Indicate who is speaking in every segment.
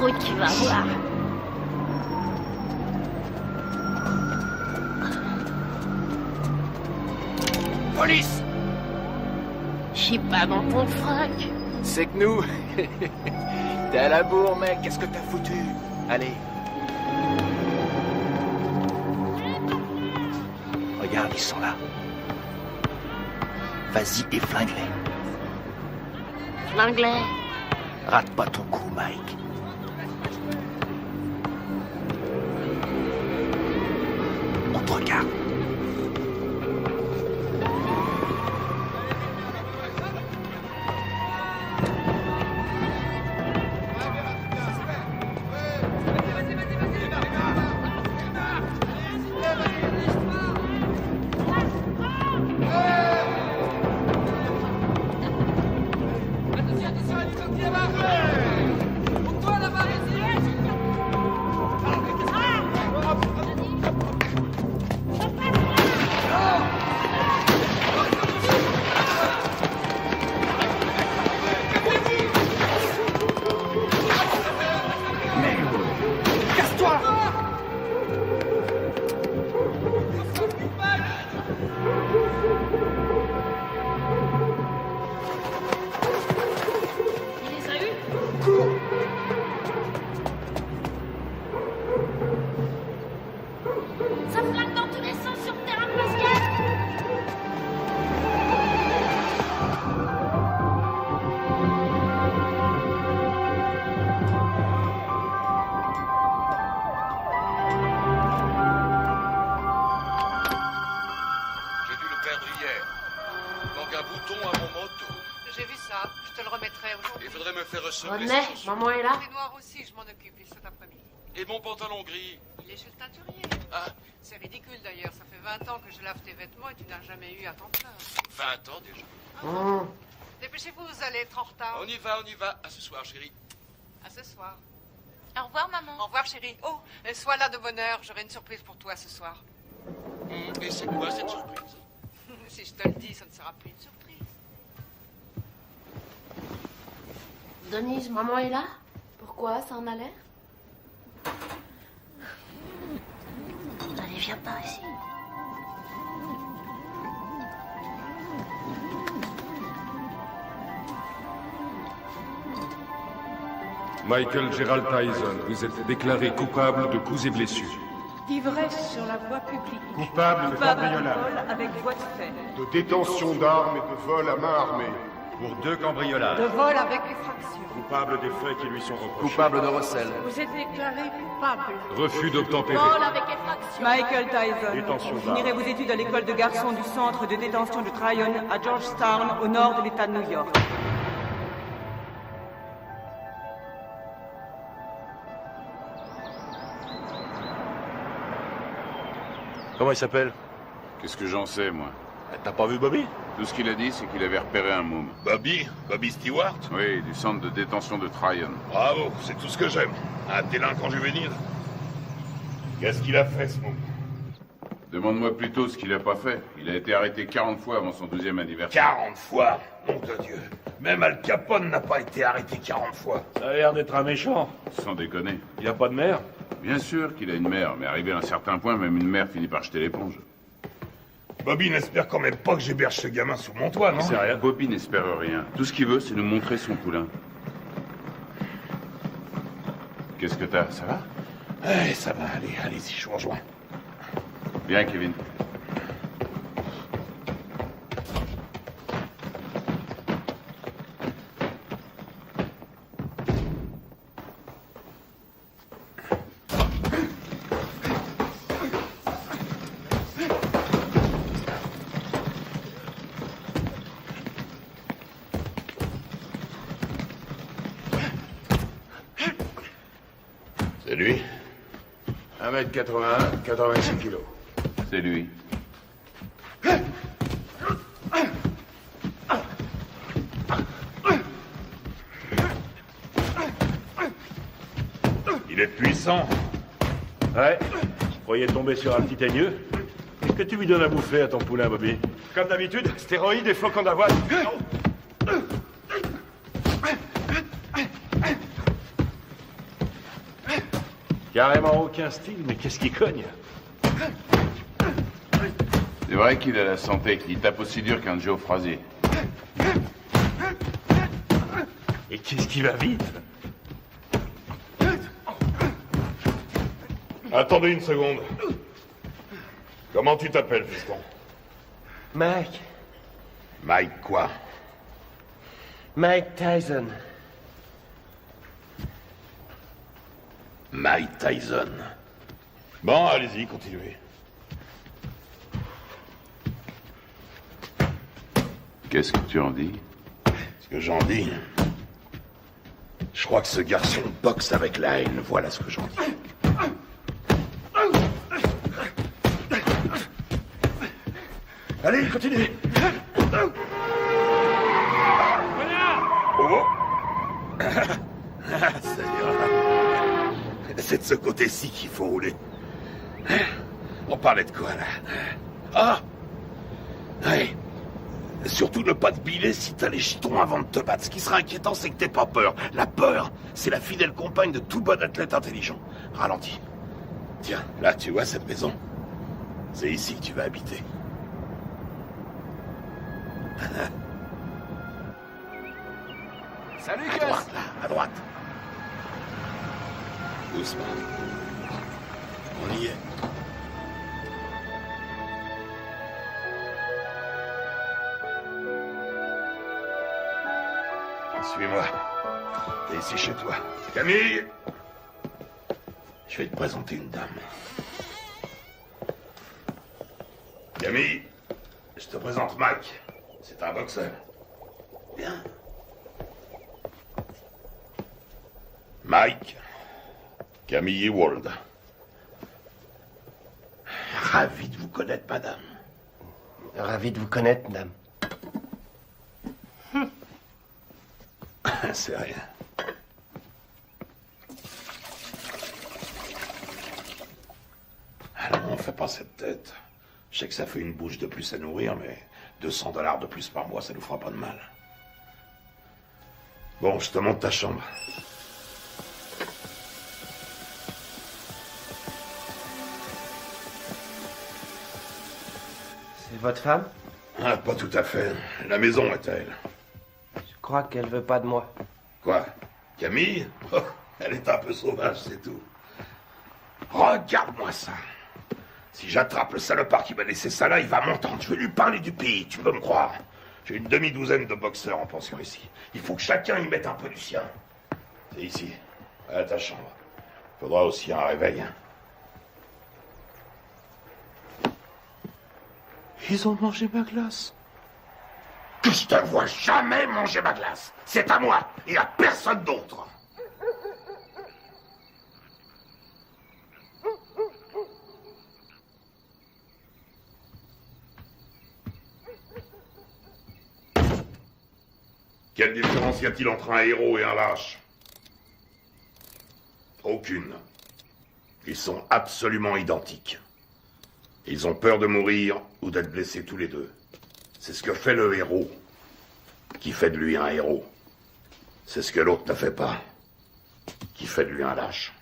Speaker 1: trop, tu vas voir.
Speaker 2: Police!
Speaker 1: Je suis pas dans ton froc.
Speaker 2: C'est que nous. T'es à la bourre, mec. Qu'est-ce que t'as foutu? Allez. Regarde, ils sont là. Vas-y et flingue-les.
Speaker 1: L'anglais.
Speaker 2: Rate pas ton coup, Mike. On te regarde.
Speaker 1: Ça flingue dans tous les sens sur le terrain de basket.
Speaker 3: J'ai dû le perdre hier. Il manque un bouton à mon manteau.
Speaker 4: J'ai vu ça. Je te le remettrai aujourd'hui.
Speaker 3: Il faudrait me faire ressembler.
Speaker 1: René, maman est là.
Speaker 4: Les noirs aussi, je m'en occupe cet après-midi.
Speaker 3: Et mon pantalon gris.
Speaker 4: Il est chez le teinturier.
Speaker 3: Ah,
Speaker 4: C'est ridicule d'ailleurs. Ça fait 20 ans que je lave tes vêtements et tu n'as jamais eu à t'en plaindre.
Speaker 3: 20 ans déjà.
Speaker 1: Mmh.
Speaker 4: Dépêchez-vous, vous allez être en retard.
Speaker 3: On y va, on y va. À ce soir, chérie.
Speaker 4: À ce soir.
Speaker 5: Au revoir, maman.
Speaker 4: Au revoir, chérie. Oh, sois là de bonne heure. J'aurai une surprise pour toi ce soir.
Speaker 3: Et c'est quoi cette surprise?
Speaker 4: Si je te le dis, ça ne sera plus une surprise.
Speaker 1: Denise, maman est là. Pourquoi? Ça en a l'air? Allez, viens par ici.
Speaker 6: Michael Gerald Tyson, vous êtes déclaré coupable de coups et blessures.
Speaker 7: D'ivresse sur la voie publique.
Speaker 8: Coupable de
Speaker 7: Coupable de
Speaker 8: cambriolage,
Speaker 7: vol avec voie de fait.
Speaker 8: de détention d'armes et de vol à main armée.
Speaker 9: Pour 2 cambriolages.
Speaker 7: De vol avec effraction.
Speaker 8: Coupable des faits qui lui sont reprochés.
Speaker 2: Coupable de recel.
Speaker 7: Vous êtes déclaré coupable.
Speaker 6: Refus d'obtempérer.
Speaker 1: Vol avec effraction.
Speaker 7: Michael Tyson,
Speaker 8: Détention
Speaker 7: vous finirez vos études à l'école de garçons du centre de détention de Tryon à Georgetown, au nord de l'État de New York.
Speaker 9: Comment il s'appelle?
Speaker 10: Qu'est-ce que j'en sais, moi?
Speaker 9: T'as pas vu Bobby?
Speaker 10: Tout ce qu'il a dit, c'est qu'il avait repéré un môme.
Speaker 9: Bobby Stewart?
Speaker 10: Oui, du centre de détention de Tryon.
Speaker 9: Bravo, c'est tout ce que j'aime. Un délinquant juvénile. Qu'est-ce qu'il a fait, ce môme?
Speaker 10: Demande-moi plutôt ce qu'il a pas fait. Il a été arrêté 40 fois avant son 12e anniversaire.
Speaker 9: 40 fois? Nom de Dieu. Même Al Capone n'a pas été arrêté 40 fois.
Speaker 8: Ça a l'air d'être un méchant.
Speaker 10: Sans déconner.
Speaker 8: Il a pas de mère?
Speaker 10: Bien sûr qu'il a une mère, mais arrivé à un certain point, même une mère finit par jeter l'éponge.
Speaker 9: Bobby n'espère quand même pas que j'héberge ce gamin sous mon toit, non?
Speaker 10: C'est rien. Bobby n'espère rien. Tout ce qu'il veut, c'est nous montrer son poulain. Qu'est-ce que t'as? Ça va?
Speaker 9: Eh, ça va, allez-y, je vous rejoins.
Speaker 10: Bien, Kevin.
Speaker 9: C'est lui? 1m81, 86 kilos.
Speaker 10: C'est lui.
Speaker 9: Il est puissant.
Speaker 8: Ouais. Je croyais tomber sur un petit aigneux. Qu'est-ce que tu lui donnes à bouffer à ton poulain, Bobby? Comme d'habitude, stéroïdes et flocons d'avoine. Carrément aucun style, mais qu'est-ce qui cogne?
Speaker 10: C'est vrai qu'il a la santé, il tape aussi dur qu'un Joe Frazier.
Speaker 8: Et qu'est-ce qui va vite?
Speaker 9: Attendez une seconde. Comment tu t'appelles, fiston?
Speaker 5: Mike.
Speaker 9: Mike quoi?
Speaker 5: Mike Tyson.
Speaker 9: Mike Tyson. Bon, allez-y, continuez.
Speaker 10: Qu'est-ce que tu en dis?
Speaker 9: Ce que j'en dis... Je crois que ce garçon boxe avec la haine, voilà ce que j'en dis. Allez, continuez. Oh. Ça ira. C'est de ce côté-ci qu'il faut rouler. On parlait de quoi, là? Ah! Ouais. Surtout ne pas te biler si t'as les chitons avant de te battre. Ce qui sera inquiétant, c'est que t'aies pas peur. La peur, c'est la fidèle compagne de tout bon athlète intelligent. Ralentis. Tiens, là, tu vois cette maison? C'est ici que tu vas habiter.
Speaker 2: Salut,
Speaker 9: À
Speaker 2: Gus!
Speaker 9: droite, là, à droite. Doucement. On y est. Suis-moi. T'es ici chez toi. Camille! Je vais te présenter une dame. Camille, je te présente Mike. C'est un boxeur. Bien. Mike, Camille Ewald. Ravi de vous connaître, madame.
Speaker 5: Ravi de vous connaître, madame.
Speaker 9: C'est rien. Alors, on fait pas cette tête. Je sais que ça fait une bouche de plus à nourrir, mais $200 de plus par mois, ça nous fera pas de mal. Bon, je te montre ta chambre.
Speaker 5: C'est votre femme?
Speaker 9: Ah, pas tout à fait. La maison est à elle.
Speaker 5: Je crois qu'elle veut pas de moi.
Speaker 9: Quoi? Camille? Oh, elle est un peu sauvage, c'est tout. Regarde-moi ça. Si j'attrape le salopard qui m'a laissé ça là, il va m'entendre. Je vais lui parler du pays, tu peux me croire. J'ai une demi-douzaine de boxeurs en pension ici. Il faut que chacun y mette un peu du sien. C'est ici, à ta chambre. Faudra aussi un réveil. Hein.
Speaker 5: Ils ont mangé ma glace.
Speaker 9: Que je te vois jamais manger ma glace. C'est à moi et à personne d'autre. Quelle différence y a-t-il entre un héros et un lâche? Aucune. Ils sont absolument identiques. Ils ont peur de mourir ou d'être blessés tous les deux. C'est ce que fait le héros qui fait de lui un héros. C'est ce que l'autre ne fait pas, qui fait de lui un lâche.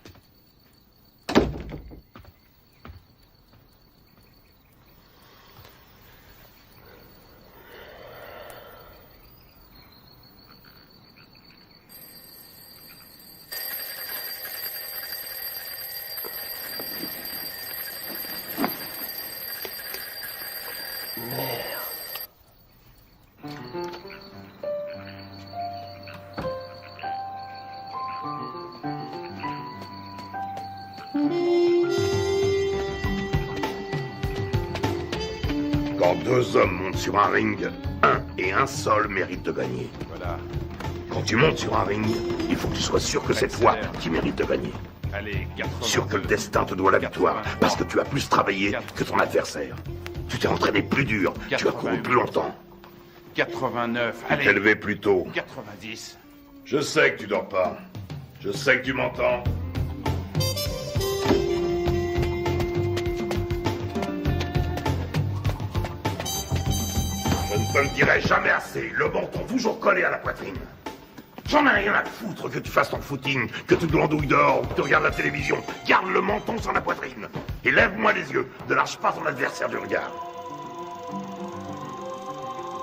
Speaker 9: Quand deux hommes montent sur un ring, un et un seul mérite de gagner.
Speaker 8: Voilà.
Speaker 9: Quand tu montes sur un ring, il faut que tu sois sûr que cette fois, tu mérites de gagner.
Speaker 8: Allez, 82.
Speaker 9: Sûr que le destin te doit la victoire, parce que tu as plus travaillé que ton adversaire. Tu t'es entraîné plus dur, tu as couru plus longtemps.
Speaker 10: 89,
Speaker 9: Tu t'es levé plus tôt.
Speaker 10: 90.
Speaker 9: Je sais que tu dors pas. Je sais que tu m'entends. Je ne te le dirai jamais assez. Le menton toujours collé à la poitrine. J'en ai rien à foutre que tu fasses ton footing, que tu glandouilles dehors ou que tu regardes la télévision. Garde le menton sur la poitrine. Et lève-moi les yeux. Ne lâche pas ton adversaire du regard.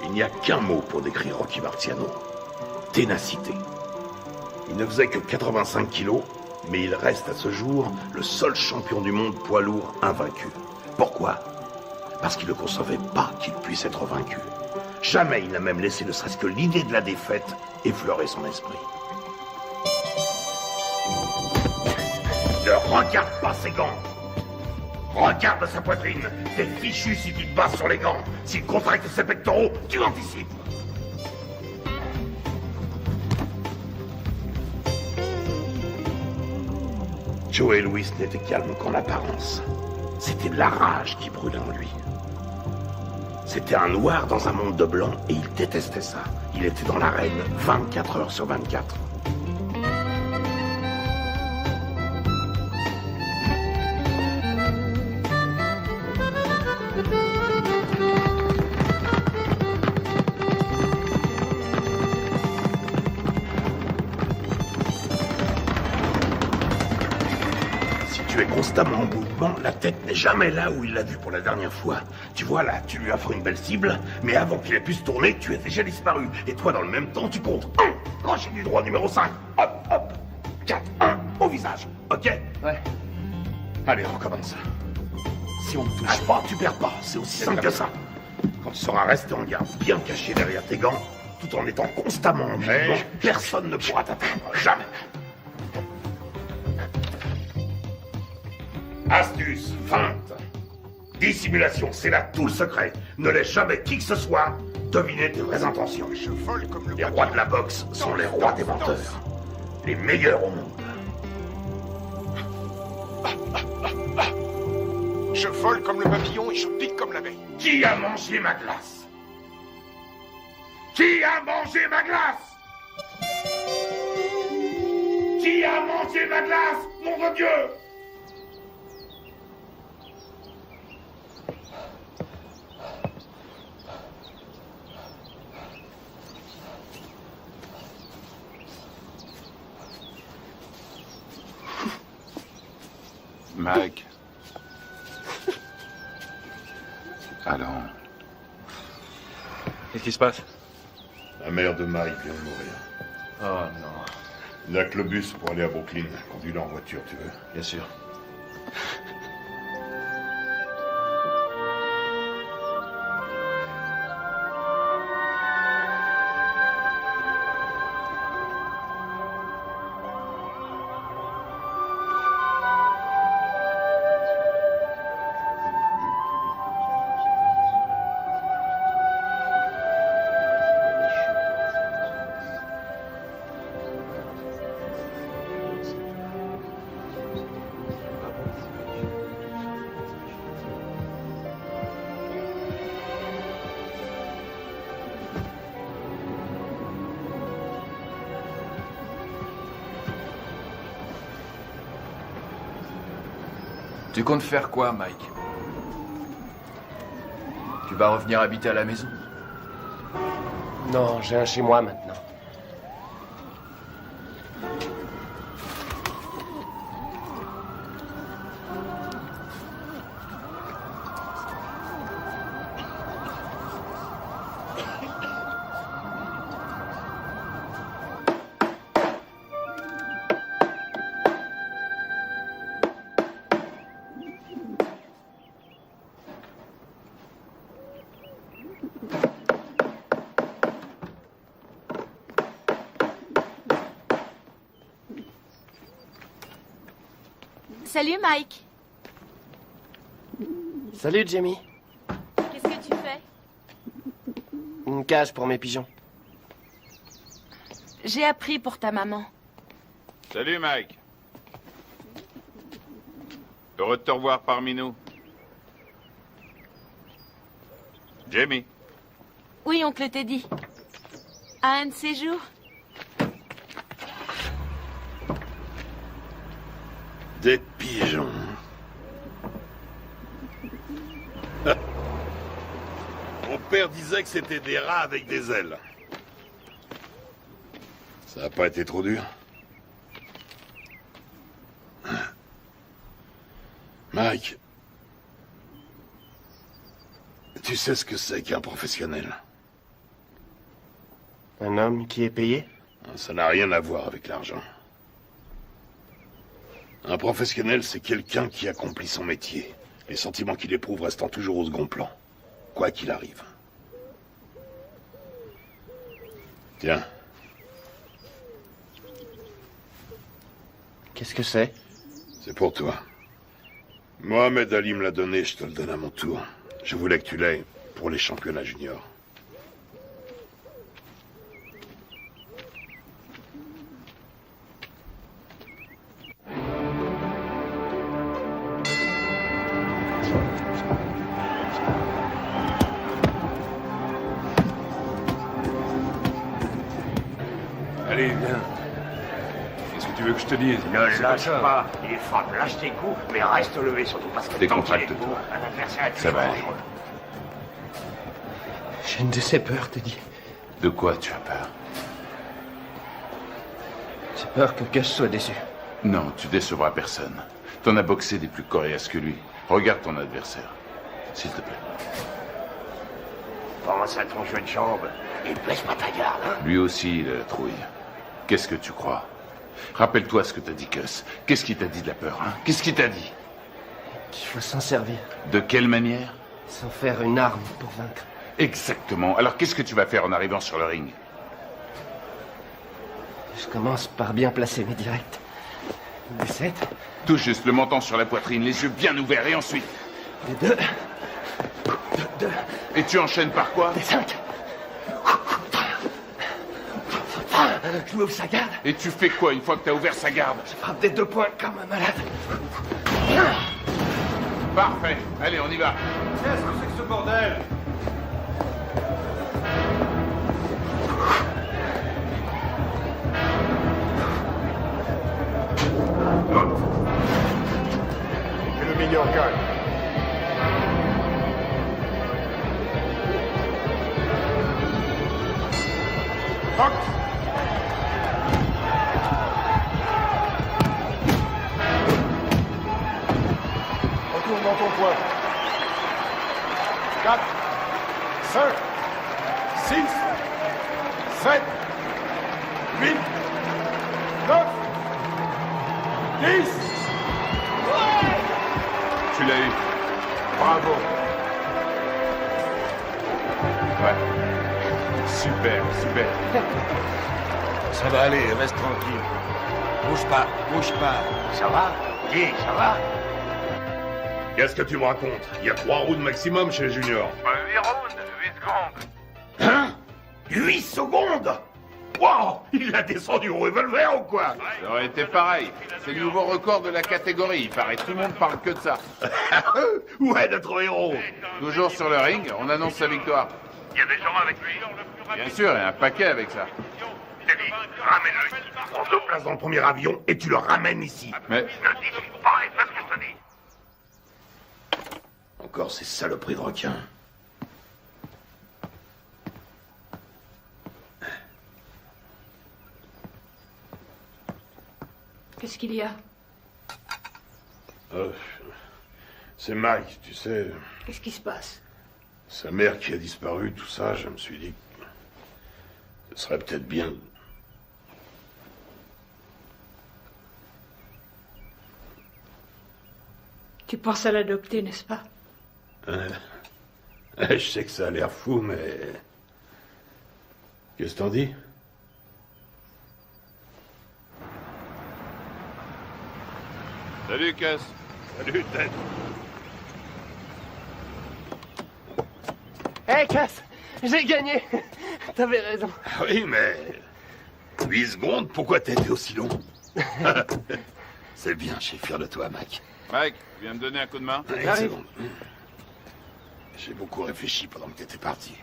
Speaker 9: Il n'y a qu'un mot pour décrire Rocky Marciano. Ténacité. Il ne faisait que 85 kilos, mais il reste à ce jour le seul champion du monde poids lourd invaincu. Pourquoi? Parce qu'il ne concevait pas qu'il puisse être vaincu. Jamais il n'a même laissé ne serait-ce que l'idée de la défaite effleurer son esprit. Ne regarde pas ses gants. Regarde sa poitrine. T'es fichu si tu te bases sur les gants. S'il contracte ses pectoraux, tu anticipes. Joey Louis n'était calme qu'en apparence. C'était de la rage qui brûlait en lui. C'était un noir dans un monde de blanc et il détestait ça. Il était dans l'arène 24 heures sur 24. Constamment en mouvement, la tête n'est jamais là où il l'a vue pour la dernière fois. Tu vois là, tu lui offres une belle cible, mais avant qu'il ait pu se tourner, tu es déjà disparu. Et toi, dans le même temps, tu comptes 1, crochet du droit numéro 5, hop, hop, 4, 1, au visage, ok?
Speaker 2: Ouais.
Speaker 9: Allez, on recommence. Si on ne touche pas, tu perds pas, c'est aussi simple que ça. Quand tu seras resté en garde, bien caché derrière tes gants, tout en étant constamment en mouvement, personne ne pourra t'atteindre, jamais. Astuce, feinte, dissimulation, c'est là tout le secret. Ne laisse jamais qui que ce soit deviner tes vraies intentions. Les rois de la boxe sont les rois des menteurs. Les meilleurs au monde.
Speaker 3: Je vole comme le papillon et je pique comme l'abeille.
Speaker 9: Qui a mangé ma glace? Qui a mangé ma glace? Qui a mangé ma glace, nom de Dieu?
Speaker 10: Mike. Allons.
Speaker 2: Qu'est-ce qui se passe?
Speaker 9: La mère de Mike vient de mourir.
Speaker 2: Oh non.
Speaker 9: Il n'y a que le bus pour aller à Brooklyn. Conduis-le en voiture, tu veux?
Speaker 2: Bien sûr. Tu comptes faire quoi, Mike? Tu vas revenir habiter à la maison?
Speaker 5: Non, j'ai un chez moi maintenant.
Speaker 1: Salut Mike.
Speaker 5: Salut Jamie.
Speaker 1: Qu'est-ce que tu fais?
Speaker 5: Une cage pour mes pigeons.
Speaker 1: J'ai appris pour ta maman.
Speaker 10: Salut, Mike. Heureux de te revoir parmi nous. Jamie.
Speaker 1: Oui, oncle Teddy. À un de ces jours.
Speaker 9: Des pigeons. Mon père disait que c'était des rats avec des ailes. Ça a pas été trop dur? Mike, tu sais ce que c'est qu'un professionnel?
Speaker 5: Un homme qui est payé?
Speaker 9: Ça n'a rien à voir avec l'argent. Un professionnel, c'est quelqu'un qui accomplit son métier. Les sentiments qu'il éprouve restant toujours au second plan, quoi qu'il arrive. Tiens.
Speaker 5: Qu'est-ce que c'est?
Speaker 9: C'est pour toi. Mohamed Ali me l'a donné, je te le donne à mon tour. Je voulais que tu l'aies pour les championnats juniors.
Speaker 6: Allez, viens. Qu'est-ce que tu veux que je te dise?
Speaker 11: Ne lâche pas. Il frappe, lâche tes coups, mais reste levé surtout parce que
Speaker 10: Décontracte-toi.
Speaker 11: un adversaire
Speaker 10: Ça va aller.
Speaker 5: J'ai une de ces peurs, te dis.
Speaker 10: De quoi tu as peur?
Speaker 5: J'ai peur que Gus soit déçu.
Speaker 10: Non, tu décevras personne. T'en as boxé des plus coriaces que lui. Regarde ton adversaire. S'il te plaît.
Speaker 11: Pense à ton jeu de jambes et baisse pas ta garde. Hein?
Speaker 10: Lui aussi, il a la trouille. Qu'est-ce que tu crois? Rappelle-toi ce que t'as dit, Gus. Qu'est-ce qu'il t'a dit de la peur, hein? Qu'est-ce qu'il t'a dit?
Speaker 5: Qu'il faut s'en servir.
Speaker 10: De quelle manière?
Speaker 5: Sans faire une arme pour vaincre.
Speaker 10: Exactement. Alors qu'est-ce que tu vas faire en arrivant sur le ring?
Speaker 5: Je commence par bien placer mes directs. Des 7.
Speaker 10: Tout juste, le menton sur la poitrine, les yeux bien ouverts, et ensuite?
Speaker 5: Des 2.
Speaker 10: Et tu enchaînes par quoi?
Speaker 5: Des 5. Je m'ouvre sa garde.
Speaker 10: Et tu fais quoi une fois que t'as ouvert sa garde?
Speaker 5: Je frappe des 2 points comme un malade.
Speaker 10: Parfait. Allez, on y va.
Speaker 8: Qu'est-ce que c'est que ce bordel?
Speaker 6: Que le meilleur gagne. Fuck! Retourne dans ton coin. 4, 5, 6, 7, 8, 9, 10.
Speaker 10: Tu l'as eu.
Speaker 6: Bravo.
Speaker 10: Ouais. Super, super.
Speaker 9: Ça va aller, reste tranquille. Bouge pas, bouge pas.
Speaker 11: Ça va? Dis, ça va?
Speaker 9: Qu'est-ce que tu me racontes? Il y a 3 rounds maximum chez les juniors.
Speaker 3: 8 rounds, 8 secondes.
Speaker 9: Hein? 8 secondes? Wow! Il l'a descendu au revolver ou quoi?
Speaker 10: Ça aurait été pareil. C'est le nouveau record de la catégorie. Il paraît tout le monde parle que de ça.
Speaker 9: Ouais, notre héros.
Speaker 10: Toujours sur le ring, on annonce sa victoire.
Speaker 3: Il y a des gens avec lui.
Speaker 10: Bien sûr, il y a un paquet avec ça.
Speaker 9: Teddy, ramène-le. Prends 2 places dans le premier avion et tu le ramènes ici.
Speaker 10: Mais
Speaker 9: Ne discute pas et fais ce que je te dis. Encore ces saloperies de requins.
Speaker 1: Qu'est-ce qu'il y a?
Speaker 9: C'est Mike, tu sais.
Speaker 1: Qu'est-ce qui se passe?
Speaker 9: Sa mère qui a disparu, tout ça, je me suis dit que ce serait peut-être bien.
Speaker 1: Tu penses à l'adopter, n'est-ce pas?
Speaker 9: Je sais que ça a l'air fou, mais... Qu'est-ce que t'en dis?
Speaker 10: salut, Cass.
Speaker 9: Salut, Ted.
Speaker 5: Hé, Cass! J'ai gagné! T'avais raison.
Speaker 9: Ah oui, mais... 8 secondes, pourquoi t'as été aussi long? C'est bien, je suis fier de toi, Mac.
Speaker 10: Mike, tu viens me donner un coup de main?
Speaker 9: Une
Speaker 5: J'arrive.
Speaker 9: seconde. J'ai beaucoup réfléchi pendant que t'étais parti.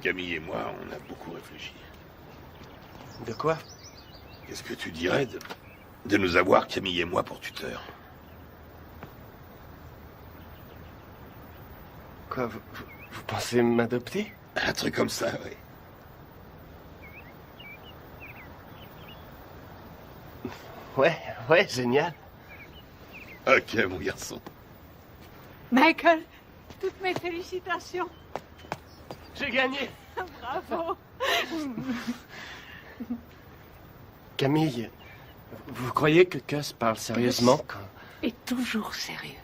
Speaker 9: Camille et moi, on a beaucoup réfléchi.
Speaker 5: De quoi?
Speaker 9: Qu'est-ce que tu dirais de nous avoir, Camille et moi, pour tuteurs?
Speaker 5: Quoi, vous pensez m'adopter?
Speaker 9: Un truc comme ça, oui.
Speaker 5: Ouais, génial.
Speaker 9: Ok, mon garçon.
Speaker 4: Michael, toutes mes félicitations.
Speaker 5: J'ai gagné.
Speaker 4: Bravo.
Speaker 5: Camille, vous croyez que Gus parle sérieusement quand...
Speaker 1: Et toujours sérieux.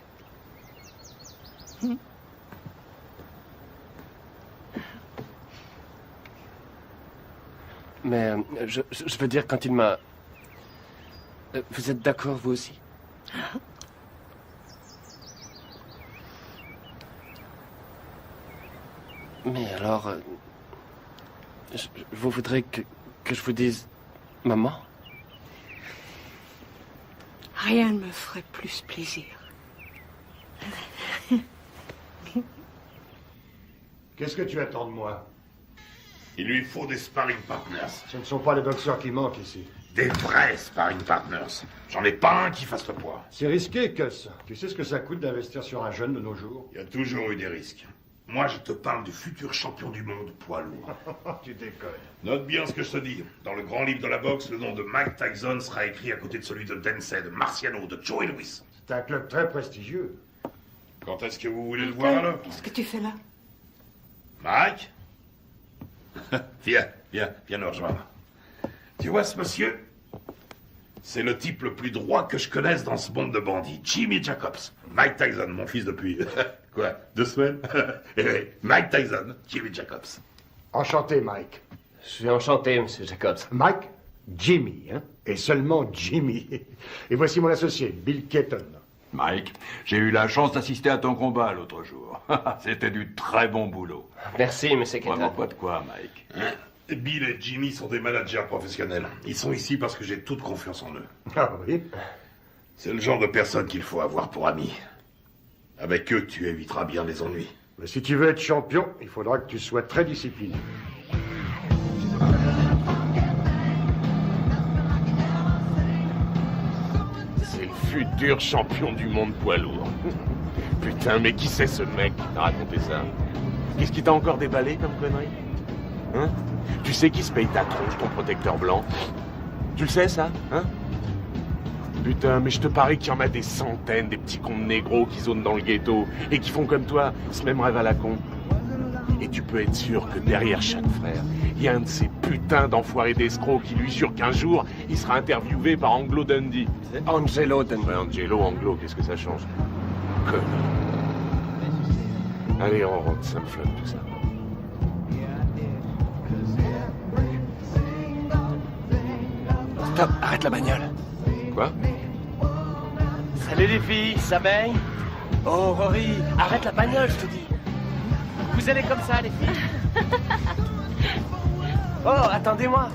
Speaker 5: Mais je veux dire, quand il m'a... Vous êtes d'accord, vous aussi? Mais alors... vous voudrez que je vous dise... Maman?
Speaker 4: Rien ne me ferait plus plaisir.
Speaker 8: Qu'est-ce que tu attends de moi?
Speaker 9: Il lui faut des sparring partners.
Speaker 8: Ce ne sont pas les boxeurs qui manquent ici.
Speaker 9: Des vrais sparring partners. J'en ai pas un qui fasse le poids.
Speaker 8: C'est risqué, Gus. Tu sais ce que ça coûte d'investir sur un jeune de nos jours?
Speaker 9: Il y a toujours eu des risques. Moi, je te parle du futur champion du monde poids lourd.
Speaker 8: Tu déconnes.
Speaker 9: Note bien ce que je te dis. Dans le grand livre de la boxe, le nom de Mike Tyson sera écrit à côté de celui de Dempsey, de Marciano, de Joey Louis.
Speaker 8: C'est un club très prestigieux.
Speaker 9: Quand est-ce que vous voulez le voir alors?
Speaker 4: Qu'est-ce que tu fais là?
Speaker 9: Mike? Viens nous rejoindre. Tu vois ce monsieur? C'est le type le plus droit que je connaisse dans ce monde de bandits. Jimmy Jacobs. Mike Tyson, mon fils depuis... quoi, 2 semaines? Mike Tyson, Jimmy Jacobs.
Speaker 8: Enchanté, Mike.
Speaker 5: Je suis enchanté, monsieur Jacobs.
Speaker 8: Mike, Jimmy, hein? Et seulement Jimmy. Et voici mon associé, Bill Keaton.
Speaker 12: Mike, j'ai eu la chance d'assister à ton combat l'autre jour. C'était du très bon boulot.
Speaker 5: Merci, monsieur Keaton.
Speaker 12: Vraiment pas de quoi, Mike.
Speaker 9: Hein? Bill et Jimmy sont des managers professionnels. Ils sont ici parce que j'ai toute confiance en eux.
Speaker 8: Ah oui?
Speaker 9: C'est le genre de personne qu'il faut avoir pour amis. Avec eux, tu éviteras bien les ennuis.
Speaker 8: Mais si tu veux être champion, il faudra que tu sois très discipliné.
Speaker 13: C'est le futur champion du monde poids lourd. Putain, mais qui c'est ce mec qui t'a raconté ça? Qu'est-ce qui t'a encore déballé comme connerie? Hein? Tu sais qui se paye ta tronche, ton protecteur blanc? Tu le sais, ça? Hein? Putain, mais je te parie qu'il y en a des centaines, des petits cons de négros qui zonent dans le ghetto et qui font comme toi, ce même rêve à la con. Et tu peux être sûr que derrière chaque frère, il y a un de ces putains d'enfoirés d'escrocs qui lui jure qu'un jour, il sera interviewé par Anglo Dundee.
Speaker 5: Angelo Dundee.
Speaker 13: Ouais, Angelo, Anglo, qu'est-ce que ça change? Connard. Allez, on rentre, ça me flotte tout ça.
Speaker 5: Stop, arrête la bagnole.
Speaker 13: Quoi?
Speaker 5: Salut les filles, ça baigne? Oh Rory, arrête la bagnole, je te dis. Vous allez comme ça, les filles? Oh, attendez-moi.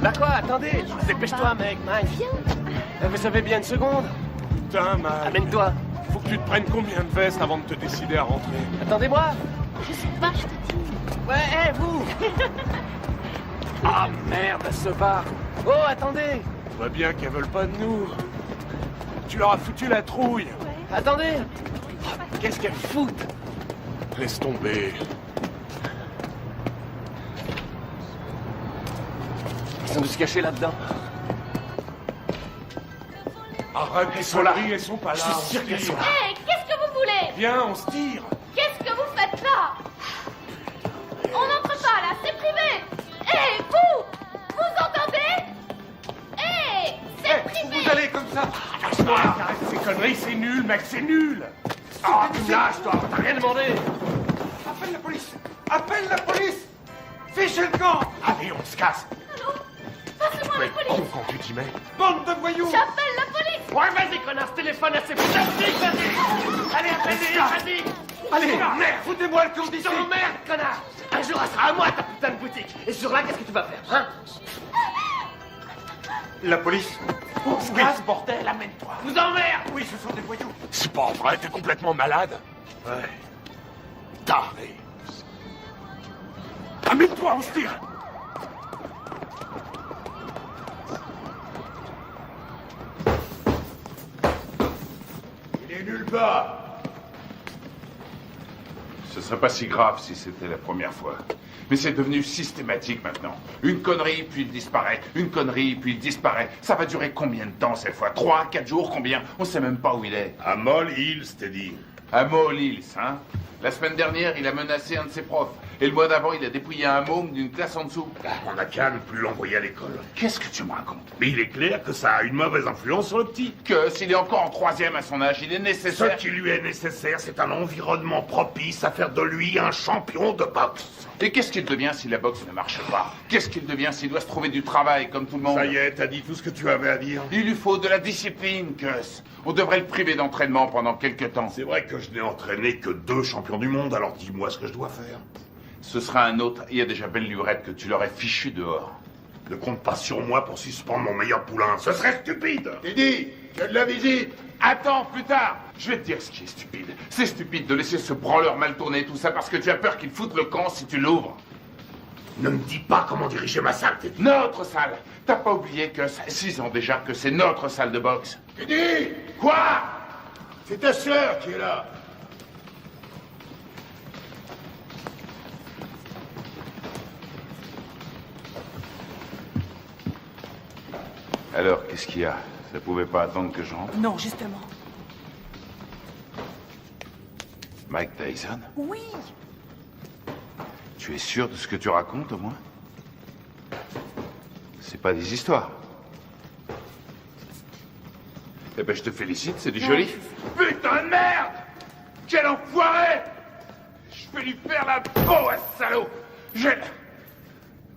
Speaker 5: Bah quoi, attendez. Dépêche-toi, mec, Mike. Viens. Vous avez bien une seconde?
Speaker 13: Putain, Mike.
Speaker 5: Amène-toi.
Speaker 13: Faut que tu te prennes combien de vestes avant de te décider à rentrer?
Speaker 5: Attendez-moi.
Speaker 1: Je sais pas, je te dis.
Speaker 5: Ouais, vous. Ah merde, elle se barre. Oh, attendez.
Speaker 13: On voit bien qu'elles veulent pas de nous. Tu leur as foutu la trouille.
Speaker 5: Ouais. Attendez. Qu'est-ce qu'elles foutent?
Speaker 13: Laisse tomber.
Speaker 5: Ils ont dû se cacher là-dedans.
Speaker 13: Arrête,
Speaker 5: elles sont là.
Speaker 13: Elles sont pas là.
Speaker 5: Je suis sûr qu'elles sont là.
Speaker 1: Hé, qu'est-ce que vous voulez?
Speaker 13: Viens, on se tire.
Speaker 1: Qu'est-ce que vous faites là? On n'entre pas là, c'est privé. Hé, vous entendez? Hé, c'est privé.
Speaker 13: Vous allez comme ça. Lâche-toi, arrête ces conneries, c'est nul, mec, c'est nul.
Speaker 5: Ah, tu me lâches, toi. T'as rien demandé.
Speaker 13: Appelle la police. Appelle la police. Fichez le camp. Allez, on se casse.
Speaker 1: Allô? Passez-moi la police.
Speaker 13: Quand tu dis, mec. Bande de voyous.
Speaker 1: J'appelle la police.
Speaker 5: Ouais, vas-y, connard, téléphone à ces putains de flics, vas-y. Allez, appelle-les, vas-y.
Speaker 13: Allez, merde, foutez-moi le camp d'ici.
Speaker 5: Merde, connard. Un jour, elle sera à moi, ta putain de boutique. Et ce jour-là, qu'est-ce que tu vas faire, hein?
Speaker 13: La police. On se casse, bordel, amène-toi.
Speaker 5: Vous emmerde.
Speaker 13: Oui, ce sont des voyous. C'est pas vrai, t'es complètement malade. Ouais. Taré. Amène-toi, on se tire.
Speaker 9: Il est nulle part.
Speaker 10: Ce serait pas si grave si c'était la première fois. Mais c'est devenu systématique maintenant. Une connerie, puis il disparaît. Une connerie, puis il disparaît. Ça va durer combien de temps cette fois? 3, 4 jours, combien? On sait même pas où il est.
Speaker 9: À Moll Hills, t'es dit.
Speaker 10: À Moll Hills, hein? La semaine dernière, il a menacé un de ses profs. Et le mois d'avant, il a dépouillé un môme d'une classe en dessous.
Speaker 9: On n'a qu'à ne plus l'envoyer à l'école.
Speaker 10: Qu'est-ce que tu me racontes?
Speaker 9: Mais il est clair que ça a une mauvaise influence sur le petit.
Speaker 10: Que s'il est encore en 3e à son âge, il est nécessaire...
Speaker 9: Ce qui lui est nécessaire, c'est un environnement propice à faire de lui un champion de boxe.
Speaker 10: Et qu'est-ce qu'il devient si la boxe ne marche pas? Qu'est-ce qu'il devient s'il doit se trouver du travail comme tout le monde?
Speaker 9: Ça y est, t'as dit tout ce que tu avais à dire.
Speaker 10: Il lui faut de la discipline, Gus. On devrait le priver d'entraînement pendant quelque temps.
Speaker 9: C'est vrai que je n'ai entraîné que 2 champions du monde, alors dis-moi ce que je dois faire.
Speaker 10: Ce sera un autre. Il y a déjà belle lurette que tu l'aurais fichu dehors.
Speaker 9: Ne compte pas sur moi pour suspendre mon meilleur poulain. Ce serait stupide.
Speaker 10: Teddy, tu as de la visite. Attends, plus tard. Je vais te dire ce qui est stupide. C'est stupide de laisser ce branleur mal tourner tout ça parce que tu as peur qu'il foute le camp si tu l'ouvres.
Speaker 9: Ne me dis pas comment diriger ma salle, Teddy.
Speaker 10: Notre salle. T'as pas oublié que ça fait 6 ans déjà que c'est notre salle de boxe.
Speaker 9: Teddy!
Speaker 10: Quoi?
Speaker 9: C'est ta sœur qui est là.
Speaker 10: Alors, qu'est-ce qu'il y a? Ça pouvait pas attendre que je rentre?
Speaker 7: Non, justement.
Speaker 10: Mike Tyson?
Speaker 7: Oui.
Speaker 10: Tu es sûr de ce que tu racontes, au moins? C'est pas des histoires. Eh ben, je te félicite, c'est du joli. Putain de merde! Quel enfoiré! Je vais lui faire la peau à ce salaud!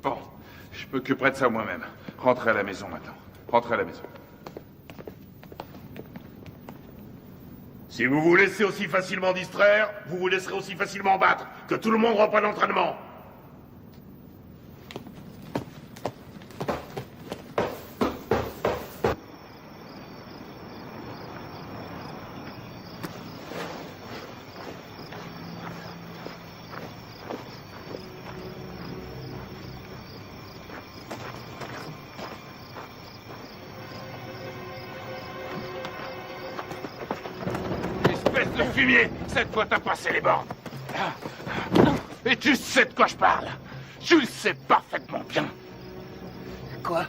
Speaker 10: Bon, je m'occuperai de ça moi-même. Rentrez à la maison maintenant. Rentrez à la maison.
Speaker 9: Si vous vous laissez aussi facilement distraire, vous vous laisserez aussi facilement battre. Que tout le monde reprenne l'entraînement.
Speaker 10: De fumier, cette fois t'as passé les bornes. Et tu sais de quoi je parle. Tu le sais parfaitement bien.
Speaker 5: Quoi,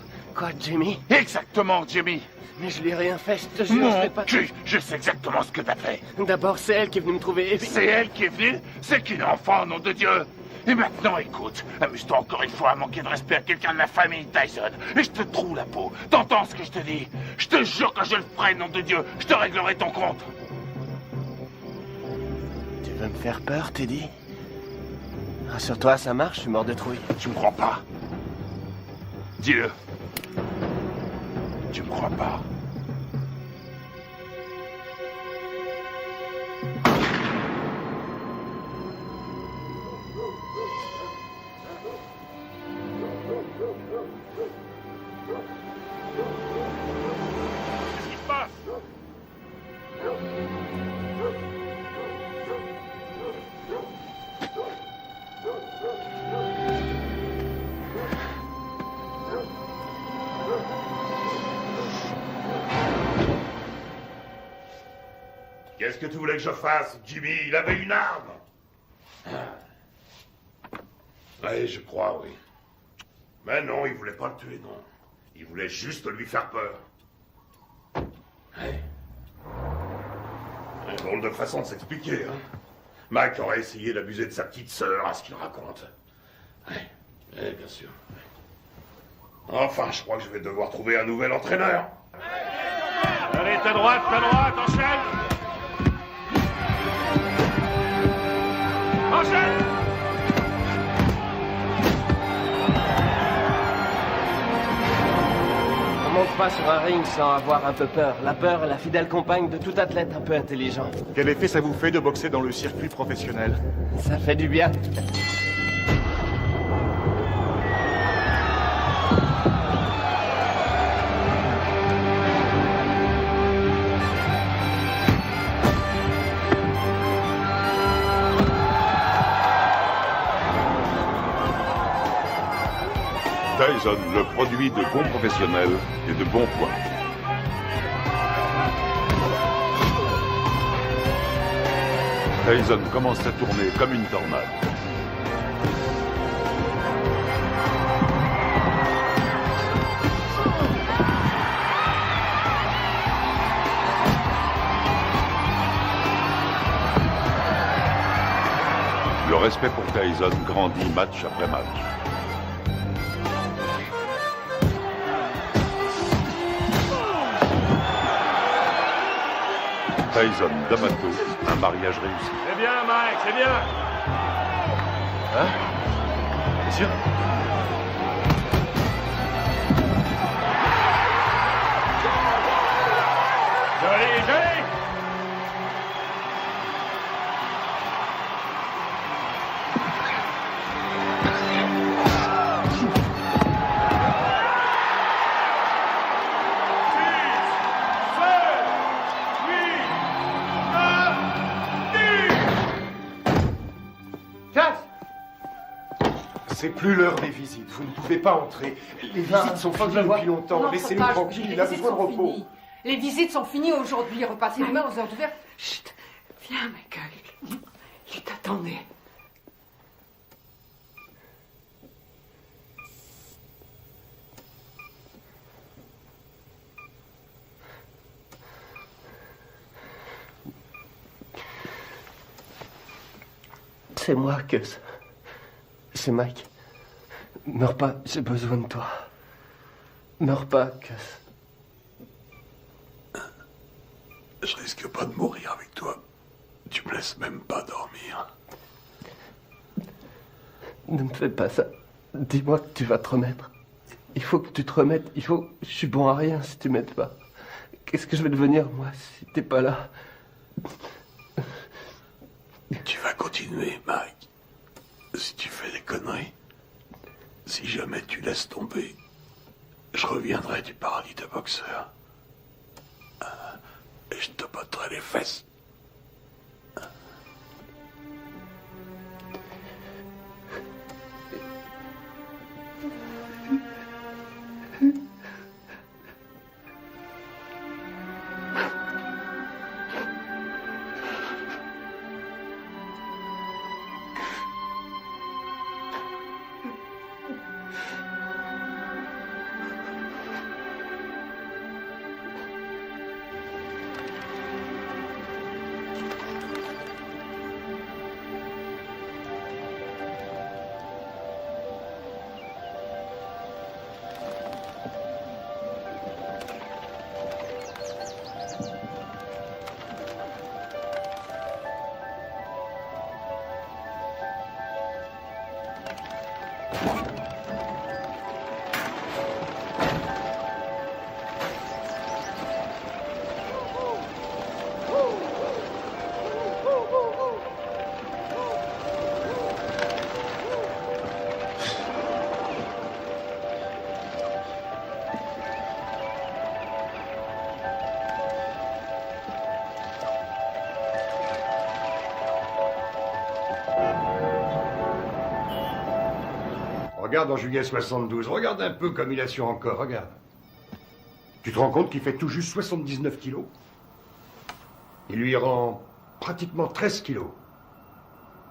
Speaker 5: Jimmy?
Speaker 10: Exactement, Jimmy.
Speaker 5: Mais je lui ai rien fait, je te jure, je
Speaker 10: Mon
Speaker 5: l'ai pas...
Speaker 10: cul, je sais exactement ce que t'as fait.
Speaker 5: D'abord, c'est elle qui est venue me trouver. Et puis...
Speaker 10: C'est elle qui est venue? C'est qu'une enfant, nom de Dieu. Et maintenant, écoute, amuse-toi encore une fois à manquer de respect à quelqu'un de la famille Tyson. Et je te troue la peau. T'entends ce que je te dis? Je te jure que je le ferai, nom de Dieu. Je te réglerai ton compte.
Speaker 5: Tu veux me faire peur, Teddy? Rassure-toi, ça marche, je suis mort de trouille.
Speaker 10: Tu me crois pas? Dis-le. Tu me crois pas?
Speaker 9: Qu'est-ce qui se passe? Qu'est-ce que tu voulais que je fasse, Jimmy? Il avait une arme. Oui, je crois, oui. Mais non, il voulait pas le tuer, non. Il voulait juste lui faire peur. Ouais. Une drôle de façon de s'expliquer, hein. Mac aurait essayé d'abuser de sa petite sœur, à ce qu'il raconte. Ouais, bien sûr. Enfin, je crois que je vais devoir trouver un nouvel entraîneur. Allez, ta droite, enchaîne! Enchaîne!
Speaker 5: On monte pas sur un ring sans avoir un peu peur. La peur est la fidèle compagne de tout athlète un peu intelligent.
Speaker 14: Quel effet ça vous fait de boxer dans le circuit professionnel?
Speaker 5: Ça fait du bien.
Speaker 6: Tyson, le produit de bons professionnels et de bons points. Tyson commence à tourner comme une tornade. Le respect pour Tyson grandit match après match. Tyson, D'Amato, un mariage réussi.
Speaker 8: C'est bien, Mike, c'est bien.
Speaker 5: Hein? T'es sûr?
Speaker 8: Joli, joli.
Speaker 14: C'est plus l'heure des visites. Vous ne pouvez pas entrer. Les visites sont finies depuis longtemps. Laissez-nous tranquille. Il a besoin de repos.
Speaker 4: Les visites sont finies aujourd'hui. Repassez demain aux heures d'ouverture. Chut. Viens, Michael. Il t'attendait.
Speaker 5: C'est moi, Gus. C'est Mike. Meurs pas, j'ai besoin de toi. Meurs pas, Gus.
Speaker 9: Je risque pas de mourir avec toi. Tu me laisses même pas dormir.
Speaker 5: Ne me fais pas ça. Dis-moi que tu vas te remettre. Il faut que tu te remettes. Je suis bon à rien si tu m'aides pas. Qu'est-ce que je vais devenir, moi, si t'es pas là?
Speaker 9: Tu vas continuer, Mike. Si tu fais des conneries, si jamais tu laisses tomber, je reviendrai du paradis de boxeur. Et je te botterai les fesses.
Speaker 11: Regarde en juillet 72, regarde un peu comme il a su encore, regarde. Tu te rends compte qu'il fait tout juste 79 kilos? Il lui rend pratiquement 13 kilos.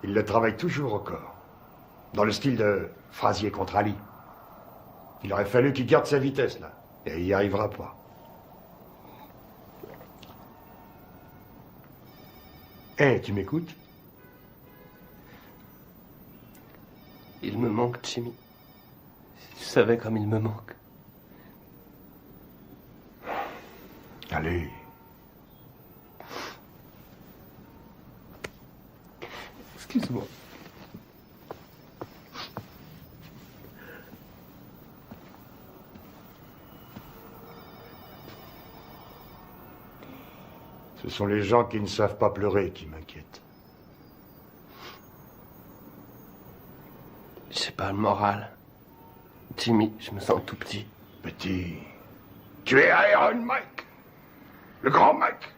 Speaker 11: Il le travaille toujours au corps. Dans le style de Frazier contre Ali. Il aurait fallu qu'il garde sa vitesse, là. Et il n'y arrivera pas. Hé, tu m'écoutes?
Speaker 5: Il me manque, Jimmy. Si tu savais comme il me manque.
Speaker 11: Allez.
Speaker 5: Excuse-moi.
Speaker 11: Ce sont les gens qui ne savent pas pleurer qui m'inquiètent.
Speaker 5: J'ai pas le moral. Jimmy, je me sens tout petit.
Speaker 11: Petit. Tu es Iron Mike. Le grand Mike.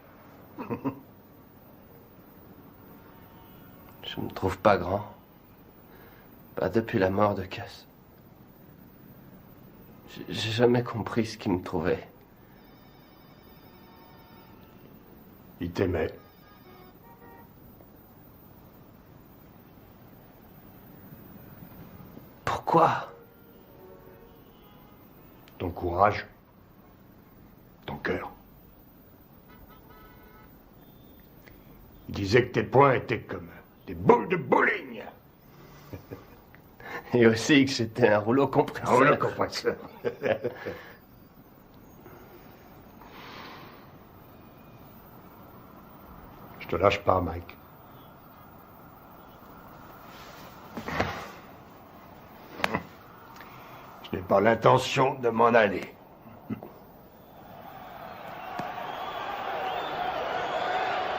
Speaker 5: Je me trouve pas grand. Pas depuis la mort de Cass. J'ai jamais compris ce qui me trouvait.
Speaker 11: Il t'aimait.
Speaker 5: Quoi?
Speaker 11: Ton courage. Ton cœur. Il disait que tes poings étaient comme des boules de bowling.
Speaker 5: Et aussi que j'étais un rouleau compresseur.
Speaker 11: Un rouleau compresseur. Je te lâche pas, Mike. Je n'ai pas l'intention de m'en aller.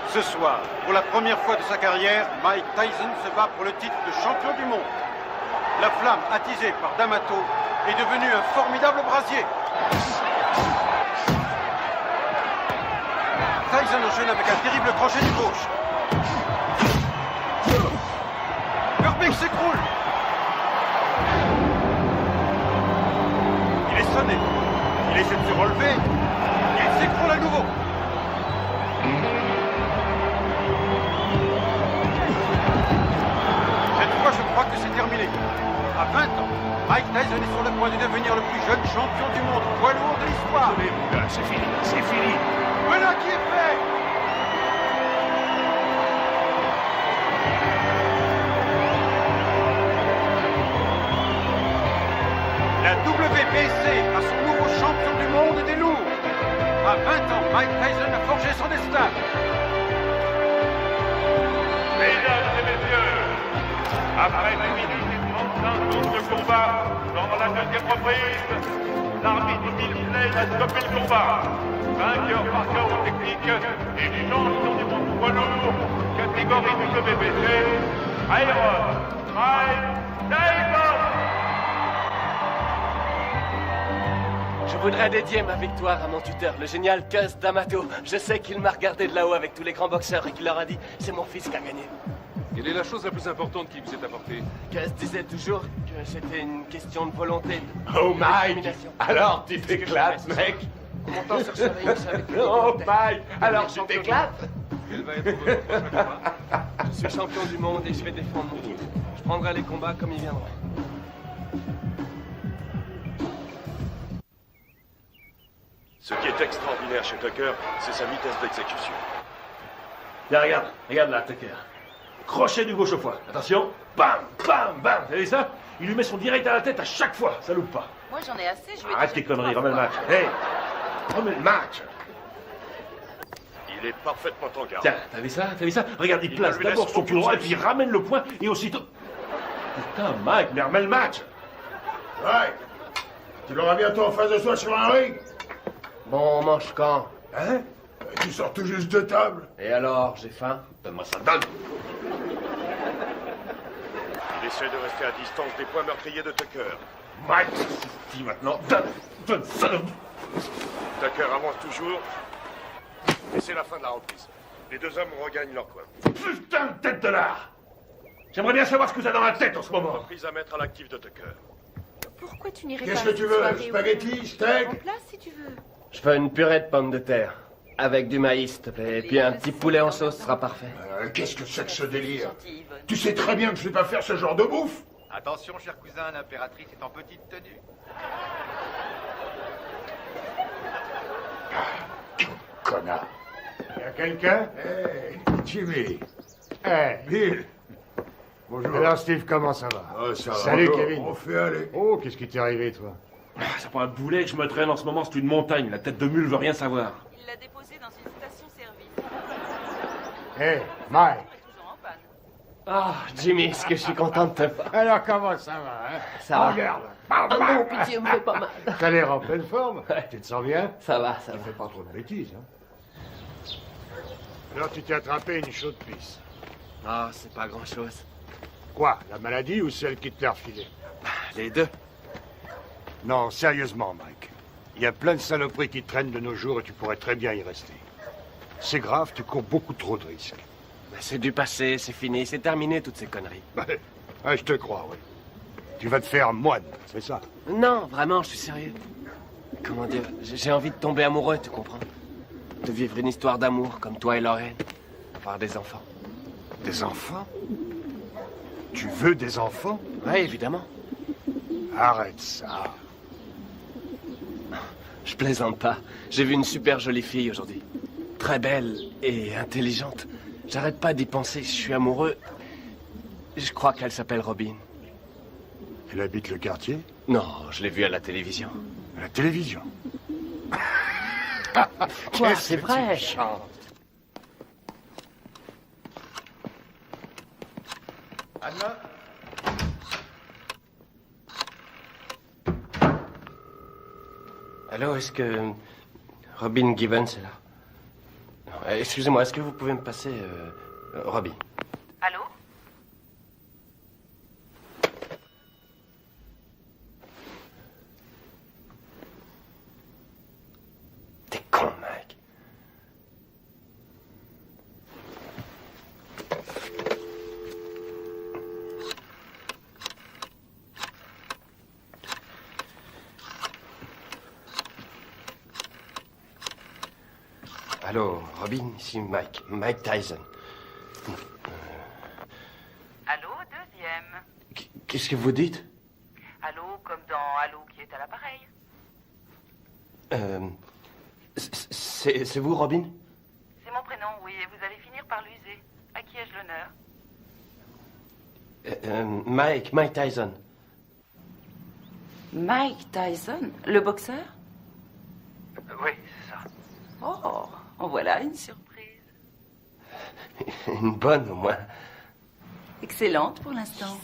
Speaker 15: Ce soir, pour la première fois de sa carrière, Mike Tyson se bat pour le titre de champion du monde. La flamme attisée par D'Amato est devenue un formidable brasier. Tyson enchaîne avec un terrible crochet du gauche. Herbig s'écroule. Il est sonné. Il essaie de se relever. Il s'écroule à nouveau. Cette fois, je crois que c'est terminé. À 20 ans, Mike Tyson est sur le point de devenir le plus jeune champion du monde poids lourd de l'histoire.
Speaker 8: C'est fini, c'est fini.
Speaker 15: Voilà qui est fait. La WBC a son nouveau champion du monde des lourds. À 20 ans, Mike Tyson a forgé son destin.
Speaker 10: Mesdames et messieurs, après 2 minutes et 35 secondes de combat, dans la deuxième reprise, l'arbitre Bill Slade a stoppé le combat. Vainqueur par chaos technique et champion du monde poids lourd, catégorie du WBC, Iron Mike Tyson.
Speaker 5: Je voudrais dédier ma victoire à mon tuteur, le génial Cus D'Amato. Je sais qu'il m'a regardé de là-haut avec tous les grands boxeurs et qu'il leur a dit « C'est mon fils qui a gagné ».
Speaker 6: Quelle est la chose la plus importante qui vous est apportée?
Speaker 5: Cus disait toujours que c'était une question de volonté.
Speaker 13: Oh Mike, alors tu t'éclates, mec.
Speaker 5: Comment t'en sortirais avec
Speaker 13: Oh Mike, alors tu t'éclates.
Speaker 6: Quel va être votre prochain combat?
Speaker 5: Je suis champion du monde et je vais défendre mon titre. Je prendrai les combats comme ils viendront.
Speaker 8: Ce qui est extraordinaire chez Tucker, c'est sa vitesse d'exécution.
Speaker 13: Là, regarde là, Tucker. Crochet du gauche au foie. Attention. Bam, bam, bam. Vous avez ça? Il lui met son direct à la tête à chaque fois. Ça loupe pas.
Speaker 16: Moi, j'en ai assez. Je vais
Speaker 13: Arrête tes conneries, remets le match. Hey, remets le match.
Speaker 8: Il est parfaitement en garde.
Speaker 13: Tiens, t'as vu ça? T'as vu ça? Regarde, il place
Speaker 8: ne lui laisse
Speaker 13: d'abord son pied droit et puis il ramène le poing et aussitôt... Putain, Mike, mais remets le match.
Speaker 11: Ouais. Tu l'auras bientôt en face de soi sur un ring.
Speaker 5: Bon, on mange quand?
Speaker 11: Hein? Tu sors tout juste de table.
Speaker 5: Et alors, j'ai faim?
Speaker 13: Donne-moi ça, donne.
Speaker 8: Il essaie de rester à distance des points meurtriers de Tucker.
Speaker 13: Mike, dis maintenant, donne ça.
Speaker 8: Tucker avance toujours. Et c'est la fin de la reprise. Les deux hommes regagnent leur coin.
Speaker 13: Putain de tête de l'art. J'aimerais bien savoir ce que t'as dans la tête en ce moment.
Speaker 8: Reprise à mettre à l'actif de Tucker.
Speaker 16: Pourquoi tu n'irais pas
Speaker 11: Qu'est-ce que tu veux? Spaghetti, steak?
Speaker 16: En place, si tu veux.
Speaker 5: Je veux une purée de pommes de terre. Avec du maïs, s'il te plaît. Et puis un petit poulet en sauce sera parfait.
Speaker 11: Qu'est-ce que c'est que ce délire? Tu sais très bien que je ne vais pas faire ce genre de bouffe.
Speaker 15: Attention, cher cousin, l'impératrice est en petite tenue.
Speaker 11: Connard. Y a quelqu'un? Hey, Jimmy. Hey, Bill. Bonjour. Alors, Steve, comment ça va?
Speaker 9: Oh, ça va.
Speaker 11: Salut,
Speaker 9: Bonjour.
Speaker 11: Kevin.
Speaker 9: On fait aller.
Speaker 11: Oh, qu'est-ce qui t'est arrivé, toi?
Speaker 13: Ça prend un boulet que je me traîne en ce moment, c'est une montagne. La tête de mule veut rien savoir.
Speaker 16: Il l'a déposé dans une station-service.
Speaker 11: Hey, Mike.
Speaker 5: Ah, Jimmy, est-ce que je suis content de te voir?
Speaker 11: Alors, comment ça va, hein?
Speaker 5: Ça va.
Speaker 11: Regarde.
Speaker 5: Ah non, pitié, me fais pas mal.
Speaker 11: T'as l'air en pleine forme. Tu te sens bien?
Speaker 5: Ça va, ça
Speaker 11: Tu
Speaker 5: va.
Speaker 11: fais pas trop de bêtises, hein? Alors, tu t'es attrapé une chaude pisse.
Speaker 5: Ah, c'est pas grand-chose.
Speaker 11: Quoi? La maladie ou celle qui te l'a refilée?
Speaker 5: Les deux.
Speaker 11: Non, sérieusement, Mike. Il y a plein de saloperies qui traînent de nos jours et tu pourrais très bien y rester. C'est grave, tu cours beaucoup trop de risques.
Speaker 5: C'est du passé, c'est fini, c'est terminé toutes ces conneries.
Speaker 11: Ouais, je te crois, oui. Tu vas te faire moine, c'est ça?
Speaker 5: Non, vraiment, je suis sérieux. Comment dire, j'ai envie de tomber amoureux, tu comprends? De vivre une histoire d'amour comme toi et Lorraine. Avoir des enfants.
Speaker 11: Des enfants? Tu veux des enfants?
Speaker 5: Oui, évidemment.
Speaker 14: Arrête ça.
Speaker 5: Je plaisante pas. J'ai vu une super jolie fille aujourd'hui. Très belle et intelligente. J'arrête pas d'y penser, je suis amoureux. Je crois qu'elle s'appelle Robin.
Speaker 11: Elle habite le quartier?
Speaker 5: Non, je l'ai vue à la télévision.
Speaker 11: À la télévision?
Speaker 5: Quoi, c'est vrai.
Speaker 11: Anna?
Speaker 5: Allô, est-ce que Robin Gibbons est là? Non, excusez-moi, est-ce que vous pouvez me passer Robin?
Speaker 16: Allô?
Speaker 5: T'es con, Mike. Allô, Robin, ici Mike. Mike Tyson.
Speaker 16: Allô, deuxième.
Speaker 5: Qu'est-ce que vous dites?
Speaker 16: Allô, comme dans Allô qui est à l'appareil.
Speaker 5: C'est vous, Robin?
Speaker 16: C'est mon prénom, oui, et vous allez finir par l'user. À qui ai-je l'honneur?
Speaker 5: Mike Tyson.
Speaker 16: Mike Tyson, le boxeur?
Speaker 5: Oui, c'est ça.
Speaker 16: Oh, en voilà une surprise.
Speaker 5: Une bonne, au moins.
Speaker 16: Excellente pour l'instant.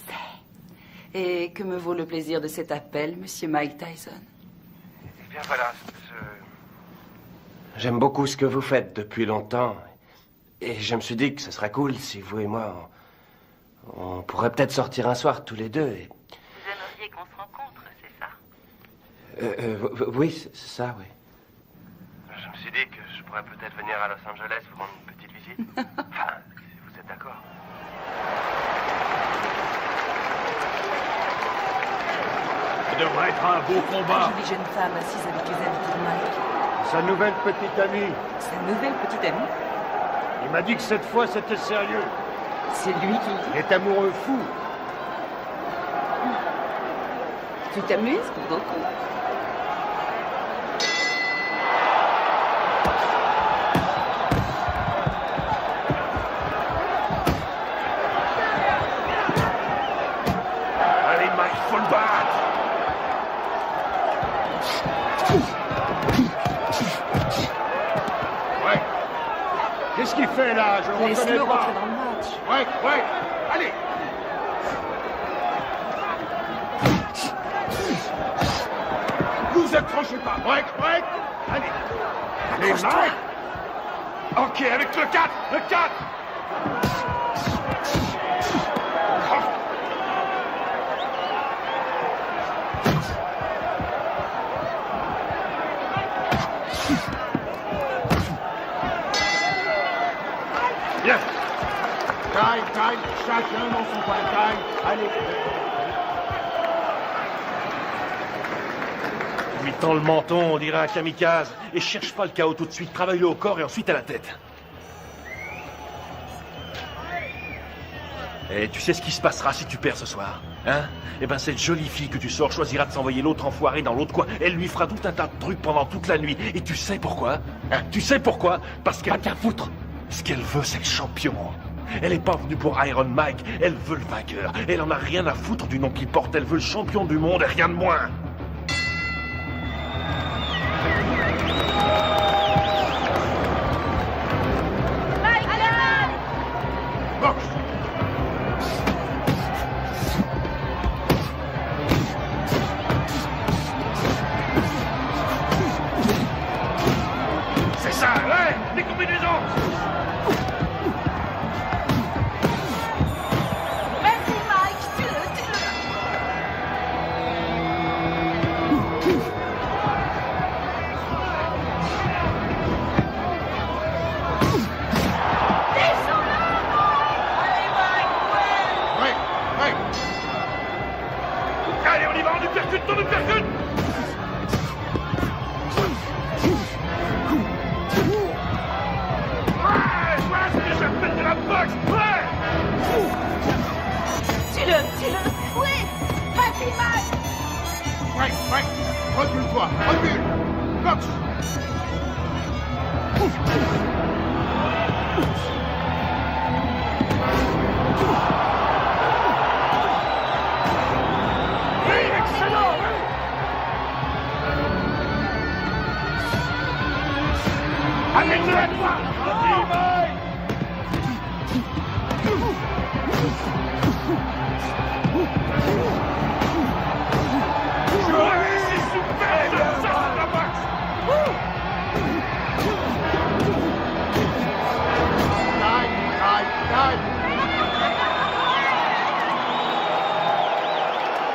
Speaker 16: Et que me vaut le plaisir de cet appel, monsieur Mike Tyson?
Speaker 5: Eh bien, voilà, J'aime beaucoup ce que vous faites depuis longtemps. Et je me suis dit que ce serait cool si vous et moi, on pourrait peut-être sortir un soir tous les deux. Et...
Speaker 16: Vous aimeriez qu'on se rencontre, c'est ça?
Speaker 5: Oui, c'est ça, oui. Je me suis dit que je pourrais peut-être venir à Los Angeles vous rendre une petite visite. Enfin, si vous êtes d'accord.
Speaker 8: Ça devrait être un beau combat.
Speaker 16: Une jolie jeune femme assise avec les habits de Mike.
Speaker 11: Sa nouvelle petite amie.
Speaker 16: Sa nouvelle petite amie?
Speaker 11: Il m'a dit que cette fois c'était sérieux.
Speaker 16: C'est lui qui le dit?
Speaker 11: Il est amoureux fou.
Speaker 16: Tu t'amuses beaucoup.
Speaker 8: Allez, Mike, faut le battre.
Speaker 11: Ouais. Qu'est-ce qu'il fait là? Je le reconnais
Speaker 16: Laisse-le
Speaker 11: pas.
Speaker 16: rentrer dans le match.
Speaker 11: Ouais. Allez.
Speaker 8: Vous accrochez pas.
Speaker 11: Ouais. Allez. Allez, Mike.
Speaker 8: Ok, avec le 4. Le 4.
Speaker 11: Bien. Taille. Chacun dans son coin. Taille. Allez.
Speaker 8: Lui tend le menton, on dirait un kamikaze. Et cherche pas le chaos tout de suite. Travaille-le au corps et ensuite à la tête. Et tu sais ce qui se passera si tu perds ce soir, hein? Eh ben, cette jolie fille que tu sors choisira de s'envoyer l'autre enfoiré dans l'autre coin. Elle lui fera tout un tas de trucs pendant toute la nuit. Et tu sais pourquoi? Hein? Tu sais pourquoi? Parce qu'elle... Pas qu'à foutre. Ce qu'elle veut, c'est le champion. Elle est pas venue pour Iron Mike. Elle veut le vainqueur. Elle en a rien à foutre du nom qu'il porte. Elle veut le champion du monde et rien de moins. C'est ça, ouais, les combinaisons.
Speaker 1: Vas-y, Mike, tue-le.
Speaker 8: Allez, on y va, on uppercut, on uppercut. Ouais, voilà ce que j'appelle de la boxe, ouais.
Speaker 1: Tue-le. Oui, vas-y, Mike.
Speaker 10: Mike, recule-toi, recule. Cox.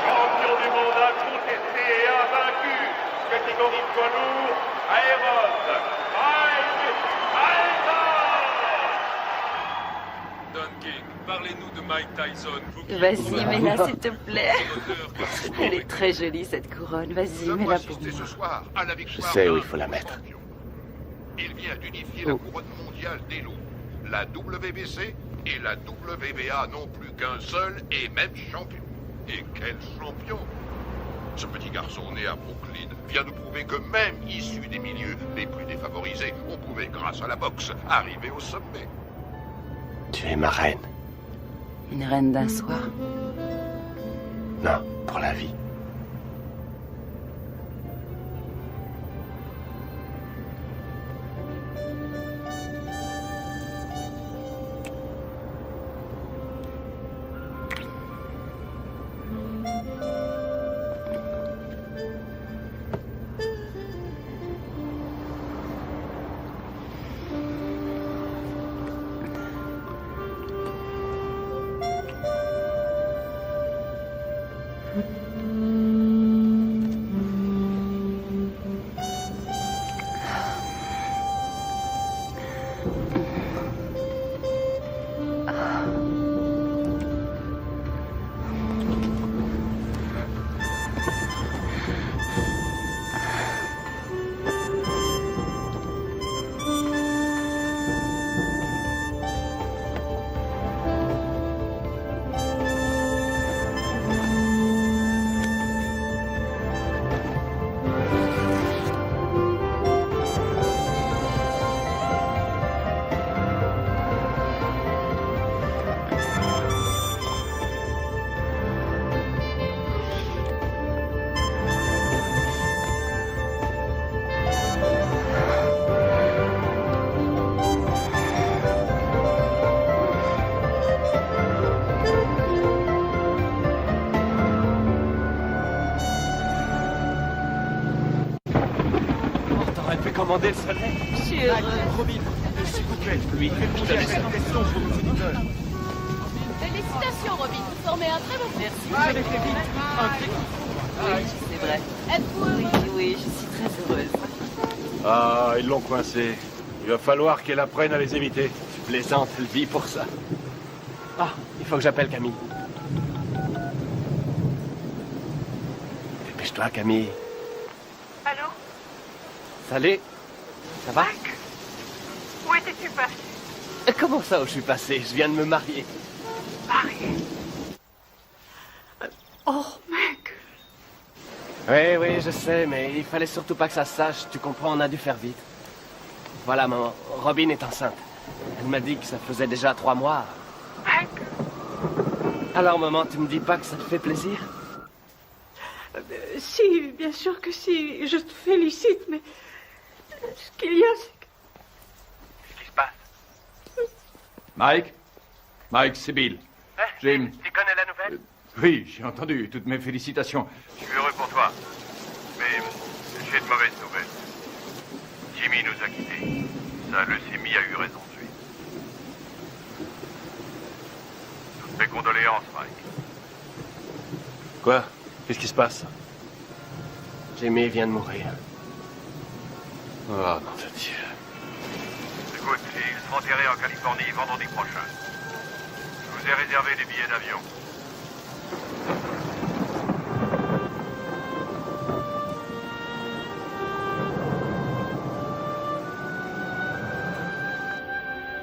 Speaker 10: Champion du monde incontesté et invaincu, catégorie poids lourd, Aéron, Mike Tyson.
Speaker 6: Don King, parlez-nous de Mike Tyson.
Speaker 16: Vas-y, mets-la s'il te plaît. Elle est très jolie cette couronne. Vas-y, mets-la pour moi.
Speaker 3: Ce soir à la
Speaker 8: Je
Speaker 3: victoire
Speaker 8: sais où
Speaker 3: d'un
Speaker 8: il faut la mettre.
Speaker 3: champion. Il vient d'unifier la couronne mondiale des loups. La WBC et la WBA n'ont plus qu'un seul et même champion. Et quel champion! Ce petit garçon né à Brooklyn vient de prouver que même issu des milieux les plus défavorisés, on pouvait, grâce à la boxe, arriver au sommet.
Speaker 8: Tu es ma reine.
Speaker 16: Une reine d'un soir.
Speaker 8: Non, pour la vie.
Speaker 5: Commander le soleil.
Speaker 16: Je suis heureuse.
Speaker 5: Robin, s'il vous plaît, lui, je te laisse une question pour nos auditeurs.
Speaker 1: Félicitations, Robin. Vous formez un très bon
Speaker 16: Merci.
Speaker 5: Vous avez fait vite. Un très
Speaker 16: Oui, c'est vrai.
Speaker 1: Êtes-vous heureux?
Speaker 16: Oui, je suis très heureuse.
Speaker 8: Ah, ils l'ont coincé. Il va falloir qu'elle apprenne à les éviter.
Speaker 5: Tu plaisantes, elle vit pour ça. Ah, il faut que j'appelle Camille. Dépêche-toi, Camille.
Speaker 17: Allô?
Speaker 5: Salut. Ça va?
Speaker 17: Mike? Où étais-tu passé?
Speaker 5: Comment ça où je suis passé? Je viens de me marier.
Speaker 17: Marié? Oh, mec!
Speaker 5: Oui, je sais, mais il fallait surtout pas que ça se sache. Tu comprends, on a dû faire vite. Voilà, maman. Robin est enceinte. Elle m'a dit que ça faisait déjà 3 mois.
Speaker 17: Mec?
Speaker 5: Alors, maman, tu me dis pas que ça te fait plaisir?
Speaker 17: Si, bien sûr que si. Je te félicite, mais... Ce qu'il y a, c'est que...
Speaker 10: Qu'est-ce qui se passe?
Speaker 12: Mike, c'est Bill. Jim.
Speaker 10: Tu connais la nouvelle?
Speaker 12: Oui, j'ai entendu. Toutes mes félicitations.
Speaker 10: Je suis heureux pour toi. Mais j'ai de mauvaises nouvelles. Jimmy nous a quittés. Sa leucémie a eu raison de lui. Toutes mes condoléances, Mike.
Speaker 8: Quoi? Qu'est-ce qui se passe?
Speaker 5: Jimmy vient de mourir.
Speaker 8: Oh, nom de Dieu.
Speaker 10: Écoute, ils seront enterrés en Californie vendredi prochain. Je vous ai réservé des billets d'avion.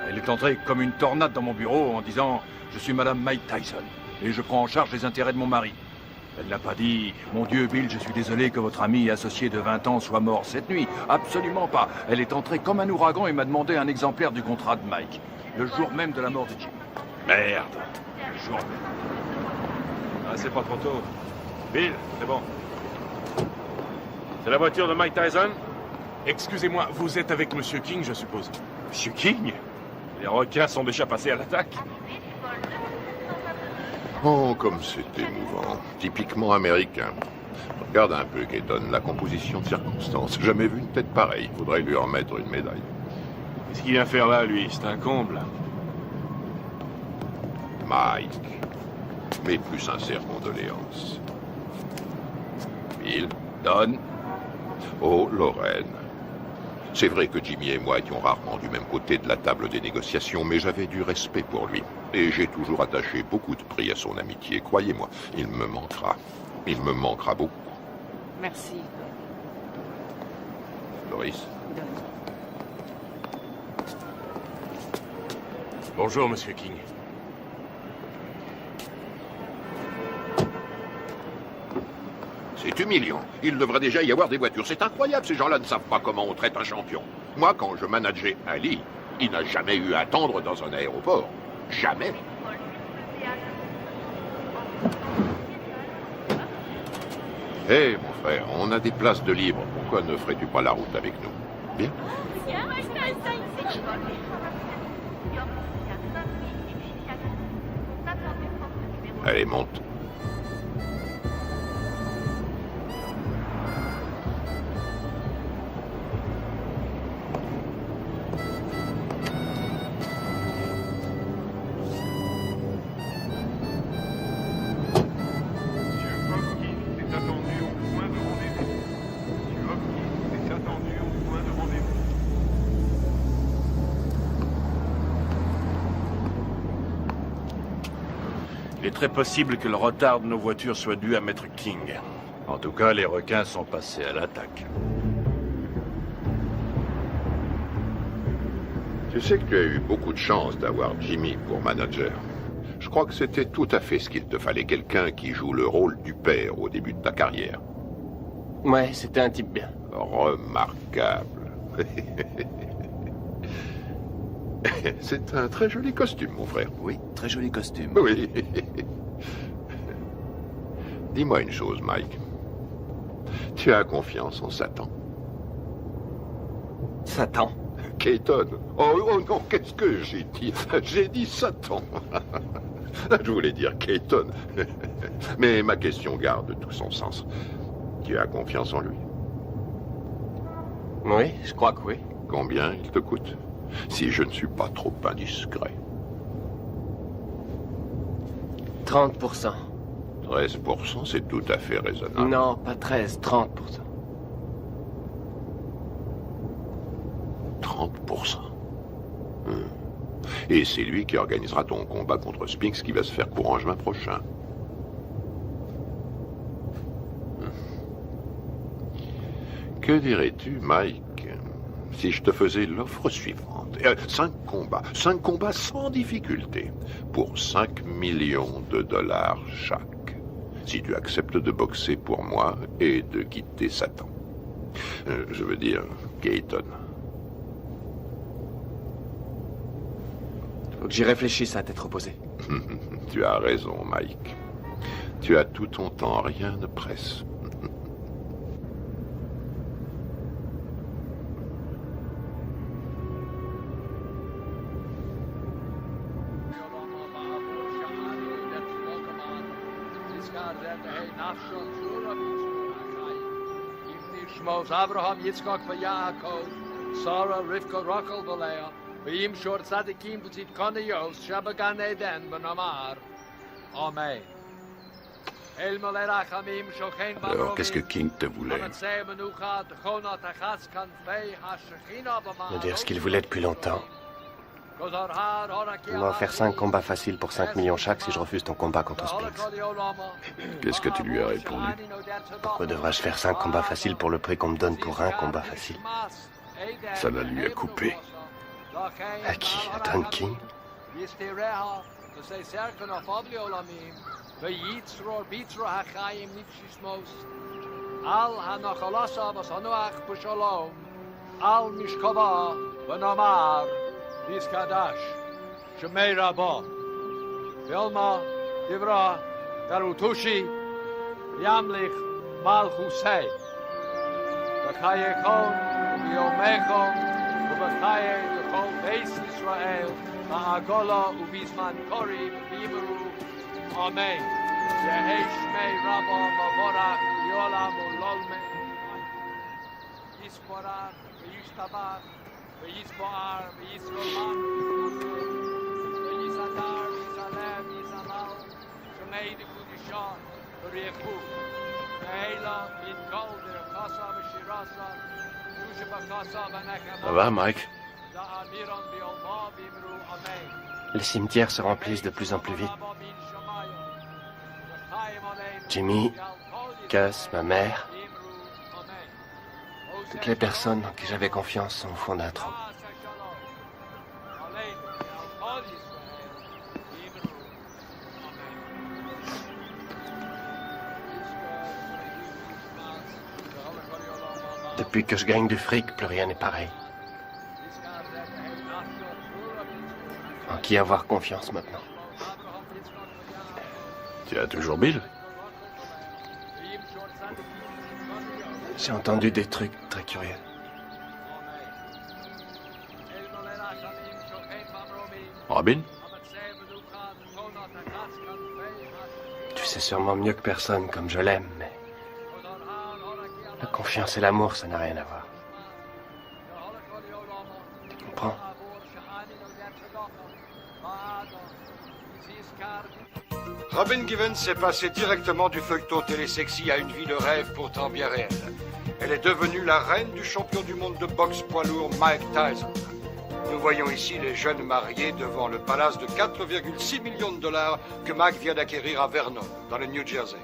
Speaker 12: Elle est entrée comme une tornade dans mon bureau en disant « Je suis Madame Mike Tyson et je prends en charge les intérêts de mon mari. » Elle n'a pas dit « Mon Dieu, Bill, je suis désolé que votre ami et associé de 20 ans soit mort cette nuit. » Absolument pas. Elle est entrée comme un ouragan et m'a demandé un exemplaire du contrat de Mike. Le jour même de la mort de Jim.
Speaker 8: Merde.
Speaker 12: Le jour même.
Speaker 8: Ah, c'est pas trop tôt. Bill, c'est bon. C'est la voiture de Mike Tyson?
Speaker 13: Excusez-moi, vous êtes avec Monsieur King, je suppose.
Speaker 8: Monsieur King? Les requins sont déjà passés à l'attaque.
Speaker 3: Oh, comme c'est émouvant. Typiquement américain. Regarde un peu, Keaton, la composition de circonstances. Jamais vu une tête pareille. Faudrait lui remettre une médaille.
Speaker 8: Qu'est-ce qu'il vient faire là, lui? C'est un comble.
Speaker 3: Mike. Mes plus sincères condoléances. Bill. Don. Oh, Lorraine. C'est vrai que Jimmy et moi étions rarement du même côté de la table des négociations, mais j'avais du respect pour lui. Et j'ai toujours attaché beaucoup de prix à son amitié. Croyez-moi, il me manquera. Il me manquera beaucoup.
Speaker 16: Merci.
Speaker 3: Doris.
Speaker 13: Bonjour, Monsieur King.
Speaker 3: C'est humiliant. Il devrait déjà y avoir des voitures. C'est incroyable, ces gens-là ne savent pas comment on traite un champion. Moi, quand je manageais Ali, il n'a jamais eu à attendre dans un aéroport. Jamais. Hé, mon frère, on a des places de libre. Pourquoi ne ferais-tu pas la route avec nous? Bien. Allez, monte.
Speaker 8: Il est très possible que le retard de nos voitures soit dû à Maître King.
Speaker 12: En tout cas, les requins sont passés à l'attaque.
Speaker 3: Tu sais que tu as eu beaucoup de chance d'avoir Jimmy pour manager. Je crois que c'était tout à fait ce qu'il te fallait, quelqu'un qui joue le rôle du père au début de ta carrière.
Speaker 5: Ouais, c'était un type bien.
Speaker 3: Remarquable. C'est un très joli costume, mon frère.
Speaker 2: Oui, très joli costume.
Speaker 3: Oui. Dis-moi une chose, Mike. Tu as confiance en Satan?
Speaker 5: Satan?
Speaker 3: Keaton. Oh non, qu'est-ce que j'ai dit? J'ai dit Satan. Je voulais dire Keaton. Mais ma question garde tout son sens. Tu as confiance en lui?
Speaker 5: Oui, je crois que oui.
Speaker 3: Combien il te coûte? Si je ne suis pas trop indiscret.
Speaker 5: 30%.
Speaker 3: 13%, c'est tout à fait raisonnable.
Speaker 5: Non, pas 13, 30%.
Speaker 3: 30%. Et c'est lui qui organisera ton combat contre Spinks qui va se faire courant juin prochain. Que dirais-tu, Mike, si je te faisais l'offre suivante? 5 combats sans difficulté, pour 5 millions de dollars chaque. Si tu acceptes de boxer pour moi et de quitter Satan. Je veux dire, Keaton.
Speaker 5: Faut que j'y réfléchisse à tête reposée.
Speaker 3: Tu as raison, Mike. Tu as tout ton temps, rien ne presse.
Speaker 18: Abraham, Yitzchak, Yaakov, Sarah, Rivka, Rachel, Leah, V'yim shor tzadikim b'tzit kaniyos, shabagan eden b'namar. Amen.
Speaker 9: Alors, qu'est-ce que King te voulait?
Speaker 5: Me dire ce qu'il voulait depuis longtemps. Il m'a offert 5 combats faciles pour 5 millions chaque si je refuse ton combat contre Spinks.
Speaker 9: Qu'est-ce que tu lui as répondu?
Speaker 5: Pourquoi devrais-je faire 5 combats faciles pour le prix qu'on me donne pour un combat facile?
Speaker 9: Ça la lui a coupé.
Speaker 5: À qui? À Don King?
Speaker 18: say certain of Obliolamim, the Yitzror Bitra Hachayim Nipshishmos, Al Hanachalasa Vasanuach Pushalom, Al Mishkava, Vanamar, Iskadash, Shemei Rabba, Yelma, Divra, Darutushi, Yamlich, Malchusei, Bachayekon, Yomechon, Ubachaye, Yechon, Beis Israel, Ma'agola, Ubizman Kori, Bimeru, Amen. Yehesh Mei Rabba, Mavorach, Yolam, Ulolme, Yisporach, Yishtabach, Yispoar, Yisroman, Yisadar, Yizalem, Yizamal, Shemei de Kudishon, Refu, Meila, Min Gold, Kasa, Shirasa, Yushabakasa, Banakama.
Speaker 5: Ça va, Mike?
Speaker 18: Za'amiron, Biolma, Bimru, Amen.
Speaker 5: Les cimetières se remplissent de plus en plus vite. Jimmy, Cass, ma mère, toutes les personnes en qui j'avais confiance sont au fond d'un trou. Depuis que je gagne du fric, plus rien n'est pareil. En qui avoir confiance maintenant?
Speaker 8: Tu as toujours Bill?
Speaker 5: J'ai entendu des trucs très curieux.
Speaker 8: Robin?
Speaker 5: Tu sais sûrement mieux que personne comme je l'aime, mais... la confiance et l'amour, ça n'a rien à voir. Tu comprends?
Speaker 11: Robin Givens est passée directement du feuilleton télésexy à une vie de rêve pourtant bien réelle. Elle est devenue la reine du champion du monde de boxe poids lourd Mike Tyson. Nous voyons ici les jeunes mariés devant le palace de 4,6 millions de dollars que Mike vient d'acquérir à Vernon, dans le New Jersey.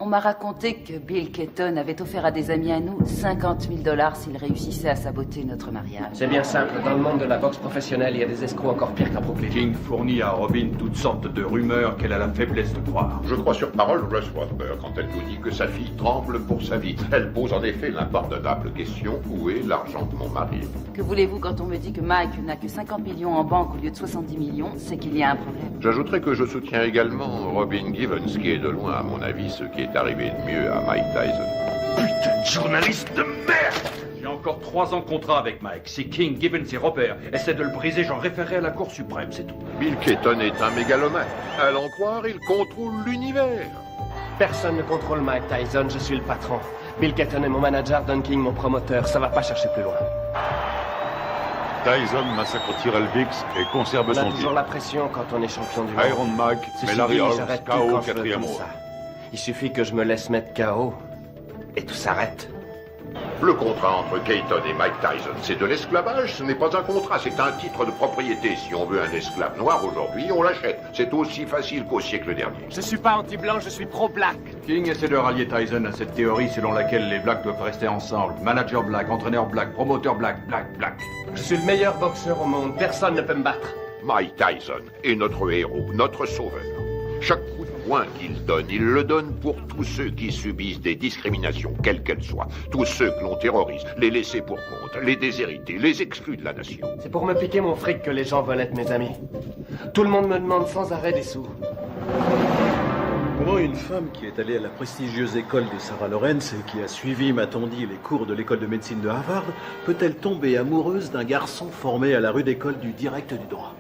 Speaker 16: On m'a raconté que Bill Keaton avait offert à des amis à nous 50 000 $ s'ils réussissaient à saboter notre mariage.
Speaker 5: C'est bien simple. Dans le monde de la boxe professionnelle, il y a des escrocs encore pires qu'à Brooklyn.
Speaker 12: King fournit à Robin toutes sortes de rumeurs qu'elle a la faiblesse de croire.
Speaker 3: Je crois sur parole Russ Wadsworth quand elle nous dit que sa fille tremble pour sa vie. Elle pose en effet l'impardonnable question: où est l'argent de mon mari?
Speaker 16: Que voulez-vous quand on me dit que Mike n'a que 50 millions en banque au lieu de 70 millions? C'est qu'il y a un problème.
Speaker 3: J'ajouterai que je soutiens également Robin Givens, qui est de loin, à mon avis, ce qui est arrivé de mieux à Mike Tyson.
Speaker 8: Putain de journaliste de merde!
Speaker 12: J'ai encore 3 ans de contrat avec Mike. Si King, Gibbons et Robert essaient de le briser, j'en référerai à la Cour suprême, c'est tout.
Speaker 3: Bill Keaton est un mégalomane. À l'en croire, il contrôle l'univers.
Speaker 5: Personne ne contrôle Mike Tyson, je suis le patron. Bill Keaton est mon manager, Don King mon promoteur. Ça va pas chercher plus loin.
Speaker 6: Tyson massacre Tyrell Biggs et conserve
Speaker 5: On a
Speaker 6: son titre.
Speaker 5: toujours la pression quand on est champion du monde.
Speaker 6: Iron Mike met
Speaker 5: Ceci
Speaker 6: Larry
Speaker 5: dit,
Speaker 6: Holmes
Speaker 5: j'arrête tout
Speaker 6: KO
Speaker 5: quand je veux
Speaker 6: 4e
Speaker 5: tout
Speaker 6: round.
Speaker 5: ça. Il suffit que je me laisse mettre KO et tout s'arrête.
Speaker 3: Le contrat entre Keaton et Mike Tyson, c'est de l'esclavage. Ce n'est pas un contrat, c'est un titre de propriété. Si on veut un esclave noir aujourd'hui, on l'achète. C'est aussi facile qu'au siècle dernier.
Speaker 5: Je suis pas anti-blanc, je suis pro-black.
Speaker 12: King essaie de rallier Tyson à cette théorie selon laquelle les blacks doivent rester ensemble. Manager black, entraîneur black, promoteur black, black.
Speaker 5: Je suis le meilleur boxeur au monde, personne ne peut me battre.
Speaker 3: Mike Tyson est notre héros, notre sauveur. Chaque coup de poing qu'il donne, il le donne pour tous ceux qui subissent des discriminations, quelles qu'elles soient. Tous ceux que l'on terrorise, les laissés pour compte, les déshérités, les exclus de la nation.
Speaker 5: C'est pour me piquer mon fric que les gens veulent être mes amis. Tout le monde me demande sans arrêt des sous.
Speaker 19: Comment une femme qui est allée à la prestigieuse école de Sarah Lawrence et qui a suivi, m'a-t-on dit, les cours de l'école de médecine de Harvard, peut-elle tomber amoureuse d'un garçon formé à la rude école du direct du droit?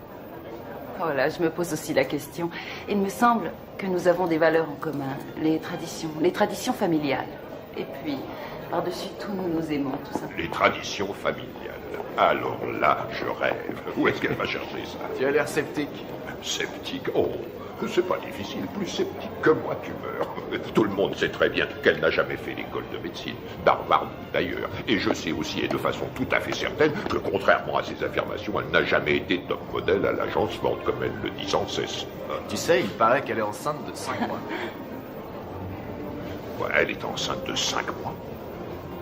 Speaker 16: Voilà, je me pose aussi la question. Il me semble que nous avons des valeurs en commun, les traditions familiales. Et puis, par-dessus tout, nous nous aimons, tout simplement.
Speaker 3: Les traditions familiales. Alors là, je rêve. Où est-ce qu'elle va chercher ça?
Speaker 2: Tu as l'air sceptique.
Speaker 3: Sceptique? Oh, c'est pas difficile. Plus sceptique que moi, tu meurs. Tout le monde sait très bien qu'elle n'a jamais fait l'école de médecine, d'Harvard d'ailleurs. Et je sais aussi, et de façon tout à fait certaine, que contrairement à ses affirmations, elle n'a jamais été top modèle à l'agence Ford, comme elle le dit sans cesse.
Speaker 2: Tu sais, il paraît qu'elle est enceinte de 5 mois.
Speaker 3: Ouais, elle est enceinte de 5 mois.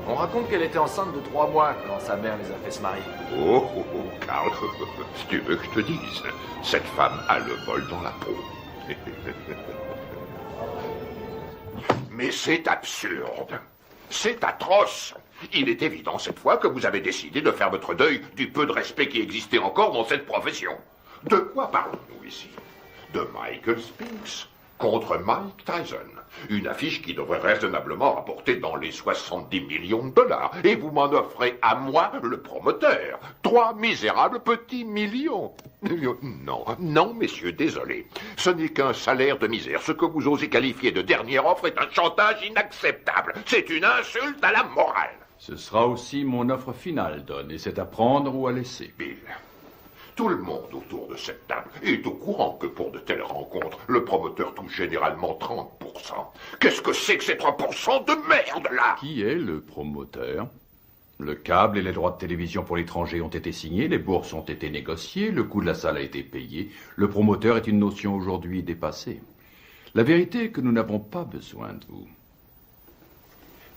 Speaker 2: On raconte qu'elle était enceinte de 3 mois quand sa mère les a fait se marier.
Speaker 3: Oh, oh, oh, Karl, si tu veux que je te dise, cette femme a le vol dans la peau. Mais c'est absurde. C'est atroce. Il est évident cette fois que vous avez décidé de faire votre deuil du peu de respect qui existait encore dans cette profession. De quoi parlons-nous ici? De Michael Spinks contre Mike Tyson. Une affiche qui devrait raisonnablement rapporter dans les 70 millions de dollars. Et vous m'en offrez à moi, le promoteur, 3 misérables petits millions. Non, non, messieurs, désolé. Ce n'est qu'un salaire de misère. Ce que vous osez qualifier de dernière offre est un chantage inacceptable. C'est une insulte à la morale.
Speaker 12: Ce sera aussi mon offre finale, Don, et c'est à prendre ou à laisser.
Speaker 3: Bill, tout le monde autour de cette table est au courant que pour de telles rencontres, le promoteur touche généralement 30%. Qu'est-ce que c'est que ces 3% de merde, là?
Speaker 12: Qui est le promoteur? Le câble et les droits de télévision pour l'étranger ont été signés, les bourses ont été négociées, le coût de la salle a été payé. Le promoteur est une notion aujourd'hui dépassée. La vérité est que nous n'avons pas besoin de vous.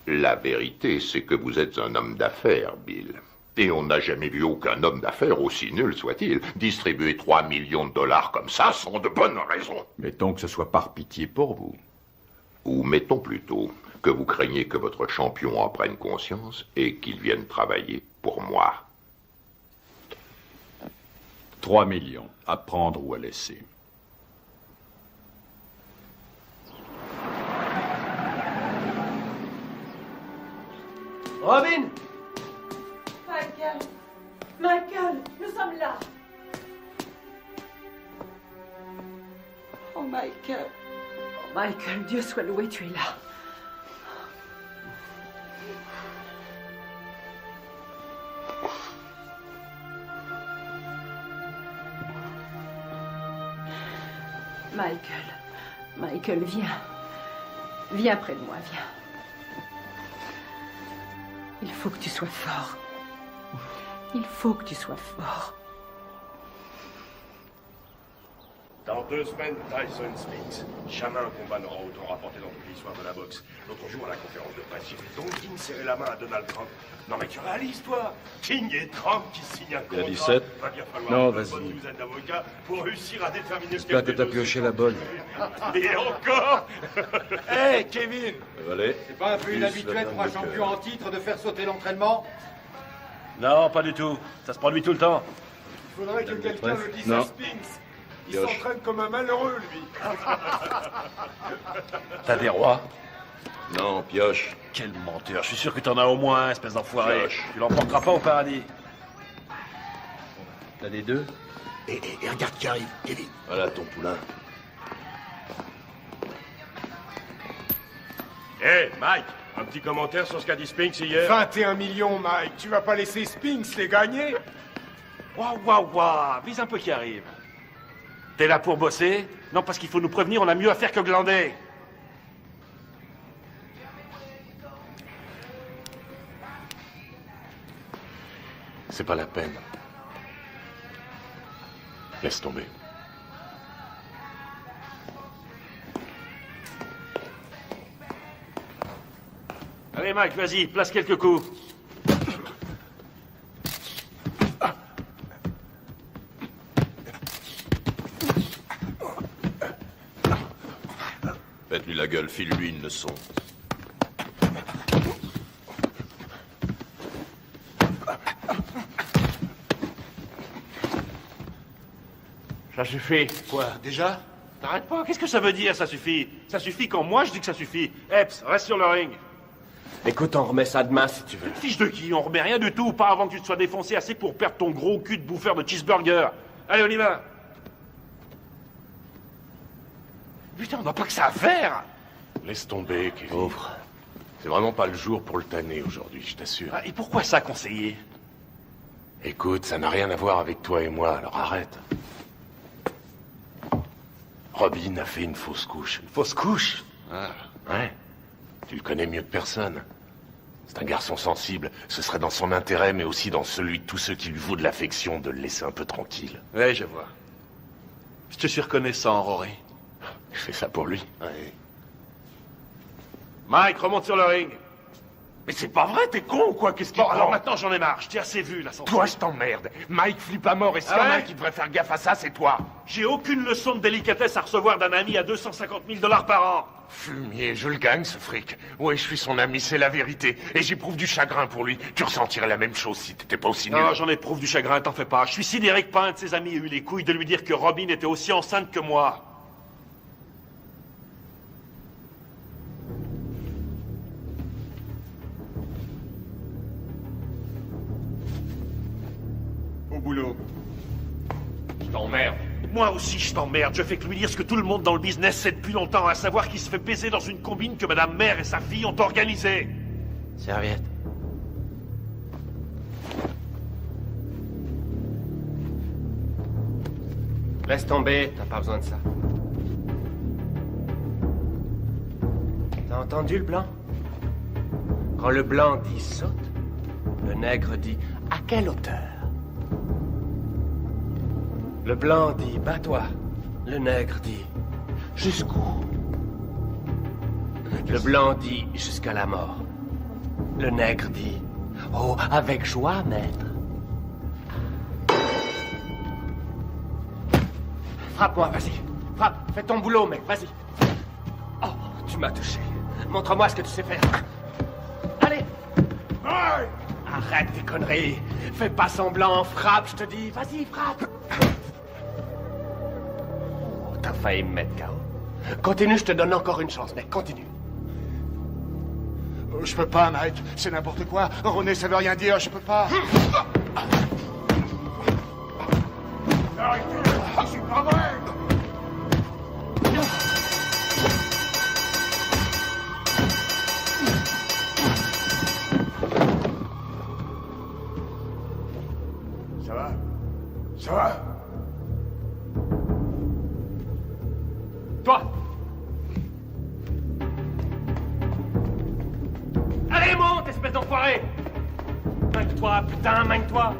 Speaker 3: La vérité, c'est que vous êtes un homme d'affaires, Bill. Et on n'a jamais vu aucun homme d'affaires, aussi nul soit-il, distribuer 3 millions de dollars comme ça sans de bonnes raisons.
Speaker 12: Mettons que ce soit par pitié pour vous.
Speaker 3: Ou mettons plutôt que vous craignez que votre champion en prenne conscience et qu'il vienne travailler pour moi.
Speaker 12: 3 millions, à prendre ou à laisser.
Speaker 5: Robin!
Speaker 17: Michael! Michael, nous sommes là! Oh, Michael!
Speaker 4: Oh, Michael, Dieu soit loué, tu es là. Michael, viens. Viens près de moi, viens. Il faut que tu sois fort. Il faut que tu sois fort.
Speaker 8: Dans 2 semaines, Tyson Spinks. Jamais un combat n'aura autant rapporté dans toute l'histoire de la boxe. L'autre jour, à la conférence de presse, j'ai vu Don King serrer la main à Donald Trump. Non mais tu réalises, toi? King et Trump qui signent un contrat.
Speaker 12: Il y a 17?
Speaker 8: Va bien falloir
Speaker 12: Non,
Speaker 8: une
Speaker 12: vas-y.
Speaker 8: bonne douzaine d'avocats pour réussir à déterminer
Speaker 12: J'espère que t'as pioché la bonne.
Speaker 8: Et encore.
Speaker 15: Hé, Kevin!
Speaker 12: Allez.
Speaker 15: C'est pas un peu inhabituel pour un champion en titre de faire sauter l'entraînement?
Speaker 8: Non, pas du tout. Ça se produit tout le temps.
Speaker 14: Il faudrait que quelqu'un le dise
Speaker 8: Non.
Speaker 14: à Spinks. Il
Speaker 8: Pioche.
Speaker 14: s'entraîne comme un malheureux, lui.
Speaker 8: T'as des rois?
Speaker 12: Non, pioche.
Speaker 8: Quel menteur. Je suis sûr que t'en as au moins un, espèce d'enfoiré.
Speaker 12: Pioche.
Speaker 8: Tu l'emporteras pas au paradis.
Speaker 12: T'as les deux?
Speaker 8: Et regarde qui arrive, Kevin.
Speaker 12: Voilà ton poulain.
Speaker 8: Hé, Mike, un petit commentaire sur ce qu'a dit Spinks hier?
Speaker 14: 21 millions, Mike. Tu vas pas laisser Spinks les gagner?
Speaker 8: Waouh, vise un peu qui arrive. T'es là pour bosser? Non, parce qu'il faut nous prévenir, on a mieux à faire que glander.
Speaker 13: C'est pas la peine. Laisse tomber.
Speaker 8: Allez, Mike, vas-y, place quelques coups.
Speaker 12: Faites-lui la gueule, file-lui une leçon.
Speaker 8: Ça suffit.
Speaker 15: Quoi, déjà?
Speaker 8: T'arrêtes pas, qu'est-ce que ça veut dire, ça suffit? Ça suffit quand moi je dis que ça suffit. Epps, reste sur le ring.
Speaker 5: Écoute, on remet ça demain si tu veux.
Speaker 8: Fiche de qui? On remet rien du tout, pas avant que tu te sois défoncé assez pour perdre ton gros cul de bouffeur de cheeseburger. Allez, on y va. Putain, on n'a pas que ça à faire.
Speaker 13: Laisse tomber, Kevin. Pauvre. C'est vraiment pas le jour pour le tanner aujourd'hui, je t'assure.
Speaker 8: Ah, et pourquoi ça, conseiller?
Speaker 13: Écoute, ça n'a rien à voir avec toi et moi, alors arrête. Robin a fait une fausse couche.
Speaker 8: Une fausse couche?
Speaker 13: Ah, ouais. Tu le connais mieux que personne. C'est un garçon sensible. Ce serait dans son intérêt, mais aussi dans celui de tous ceux qui lui vouent de l'affection, de le laisser un peu tranquille.
Speaker 8: Ouais, je vois. Je te suis reconnaissant, Rory.
Speaker 13: Je fais ça pour lui.
Speaker 8: Ouais. Mike, remonte sur le ring.
Speaker 13: Mais c'est pas vrai, t'es con ou quoi? Qu'est-ce qu'il
Speaker 8: Bon,
Speaker 13: prend?
Speaker 8: alors maintenant j'en ai marre, je t'ai assez vu là.
Speaker 13: Toi, je t'emmerde. Mike flippe à mort et s'il y en a un qui devrait faire gaffe à ça, c'est toi.
Speaker 8: J'ai aucune leçon de délicatesse à recevoir d'un ami à 250 000 $ par an.
Speaker 13: Fumier, je le gagne ce fric. Ouais, je suis son ami, c'est la vérité. Et j'éprouve du chagrin pour lui. Tu ressentirais la même chose si t'étais pas aussi nul.
Speaker 8: Non, j'en éprouve du chagrin, t'en fais pas. Je suis sidéré que pas un de ses amis ait eu les couilles de lui dire que Robin était aussi enceinte que moi.
Speaker 14: Au boulot.
Speaker 8: Je t'emmerde. Moi aussi, je t'emmerde. Je fais que lui dire ce que tout le monde dans le business sait depuis longtemps, à savoir qu'il se fait baiser dans une combine que Madame Mère et sa fille ont organisée.
Speaker 5: Serviette. Laisse tomber, t'as pas besoin de ça. T'as entendu le blanc? Quand le blanc dit saute, le nègre dit à quelle hauteur? Le blanc dit bats-toi, le nègre dit jusqu'où? Le blanc dit jusqu'à la mort. Le nègre dit oh, avec joie, maître. Frappe-moi, vas-y. Frappe, fais ton boulot, mec, vas-y. Oh, tu m'as touché. Montre-moi ce que tu sais faire. Allez. Arrête tes conneries. Fais pas semblant, frappe, je te dis. Vas-y, frappe. Oh, t'as failli me mettre KO. Continue, je te donne encore une chance, mec, continue.
Speaker 10: Je peux pas, Mike. C'est n'importe quoi. René, ça veut rien dire. Je peux pas. Arrêtez. C'est pas vrai. Ça va? Ça va?
Speaker 5: Toi! Allez, monte, espèce d'enfoiré! Manque-toi, putain, manque-toi!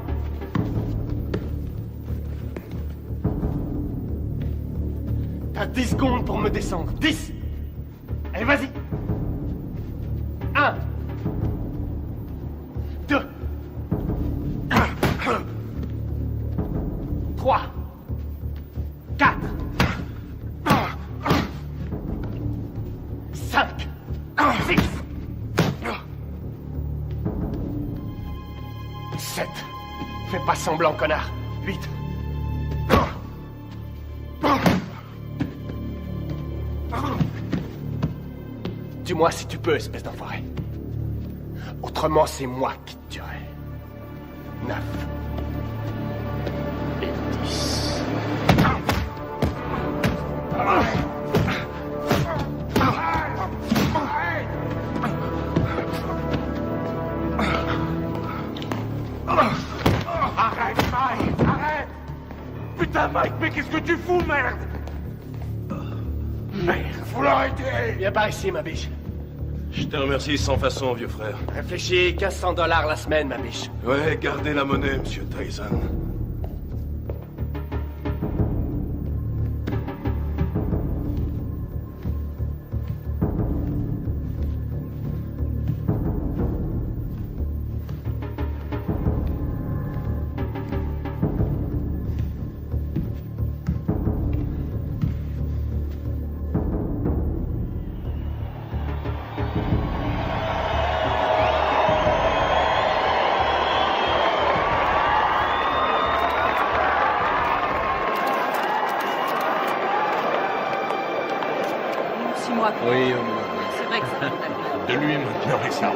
Speaker 5: T'as 10 secondes pour me descendre. 10! Allez, vas-y! 1 2 3 4 5 6 7 Fais pas semblant, connard. 8 Dis-moi si tu peux, espèce d'enfoiré. Autrement, c'est moi qui te tuerai. 9 et 10.
Speaker 13: Arrête, Mike, arrête! Putain, Mike, mais qu'est-ce que tu fous, merde? Merde, faut l'arrêter!
Speaker 5: Viens par ici, ma biche.
Speaker 8: Je te remercie sans façon, vieux frère.
Speaker 5: Réfléchis, 1500 $ la semaine, ma biche.
Speaker 8: Ouais, gardez la monnaie, monsieur Tyson.
Speaker 19: Oui,
Speaker 16: C'est vrai que c'est condamné.
Speaker 13: De lui maintenant et ça.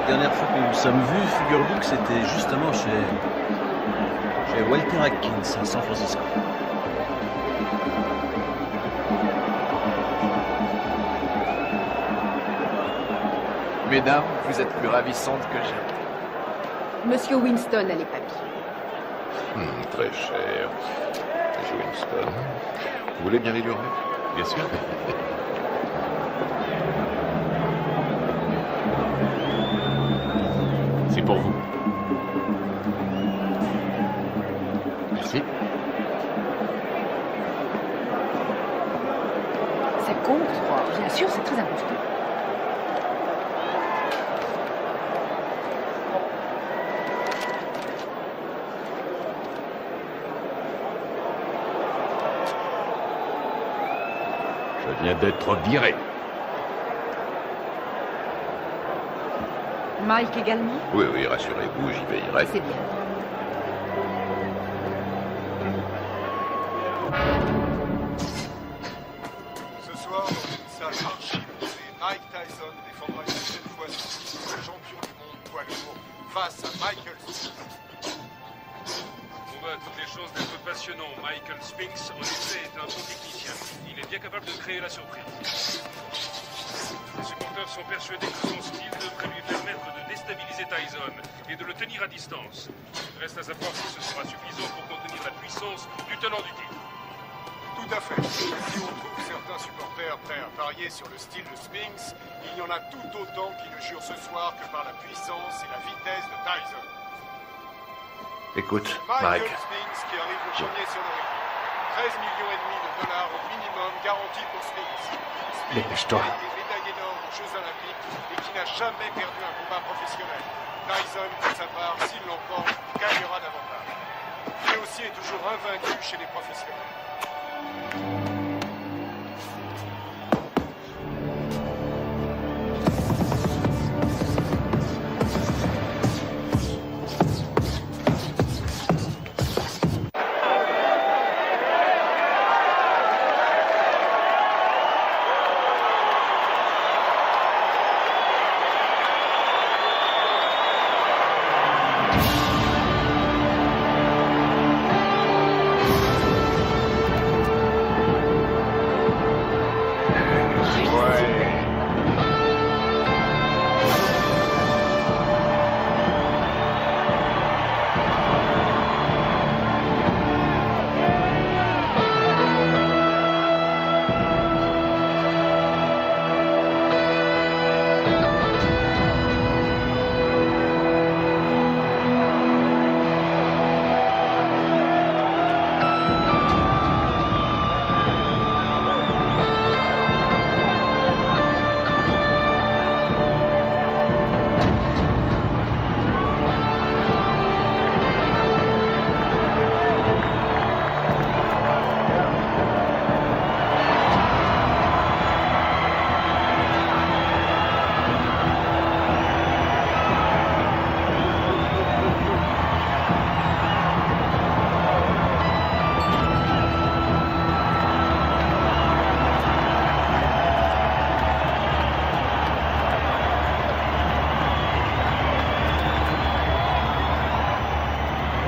Speaker 19: La dernière fois que nous nous sommes vus, figure-vous que c'était justement chez Walter Atkins à San Francisco.
Speaker 2: Mesdames, vous êtes plus ravissantes que jamais.
Speaker 4: Monsieur Winston a les papiers.
Speaker 9: Très cher. Monsieur Winston. Vous voulez bien l'ignorer? Bien sûr. C'est pour vous. Merci.
Speaker 4: Ça compte, bien sûr, c'est très important.
Speaker 12: Je viens d'être viré.
Speaker 16: Mike également?
Speaker 9: Oui, oui, rassurez-vous, j'y veillerai.
Speaker 16: C'est bien.
Speaker 20: Ce soir, dans une salle archi-bombée, Mike Tyson défendra une deuxième fois son titre de champion du monde poids lourd face à Michael Spinks.
Speaker 6: On a toutes les chances d'être passionnant. Michael Spinks, en effet, est un bon technicien. Il est bien capable de créer la surprise. Les supporters sont persuadés que son style devrait lui permettre de déstabiliser Tyson et de le tenir à distance. Reste à savoir si ce sera suffisant pour contenir la puissance du tenant du titre.
Speaker 20: Tout à fait. Si on trouve certains supporters prêts à parier sur le style de Spinks, il y en a tout autant qui le jurent ce soir que par la puissance et la vitesse de Tyson.
Speaker 2: Écoute,
Speaker 20: Michael
Speaker 2: Mike.
Speaker 20: Spinks qui arrive le premier sur le ring. 13,5 millions de dollars au minimum garantis pour Spinks.
Speaker 2: Dépêche-toi.
Speaker 20: Qui a été médaillé d'or aux Jeux Olympiques et qui n'a jamais perdu un combat professionnel. Tyson, pour sa part, s'il l'emporte, gagnera davantage. Lui aussi est toujours invaincu chez les professionnels.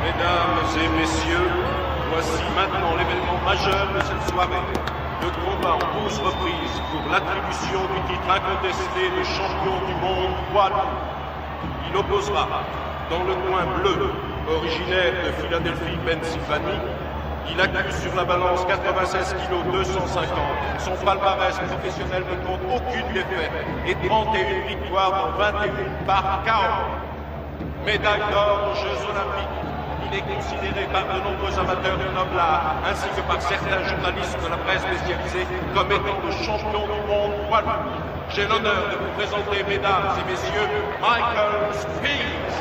Speaker 15: Mesdames et messieurs, voici maintenant l'événement majeur de cette soirée. Le combat en 12 reprises pour l'attribution du titre incontesté de champion du monde poids lourd. Il opposera, dans le coin bleu, originaire de Philadelphie, Pennsylvanie, il accuse sur la balance 96 kg 250. Son palmarès professionnel ne compte aucune défaite et 31 victoires dans 21 par KO. Médaille d'or aux Jeux Olympiques. Il est considéré par de nombreux amateurs du noble art, ainsi que par certains journalistes de la presse spécialisée, comme étant le champion du monde poids lourd. J'ai l'honneur de vous présenter, mesdames et messieurs, Michael Spinks.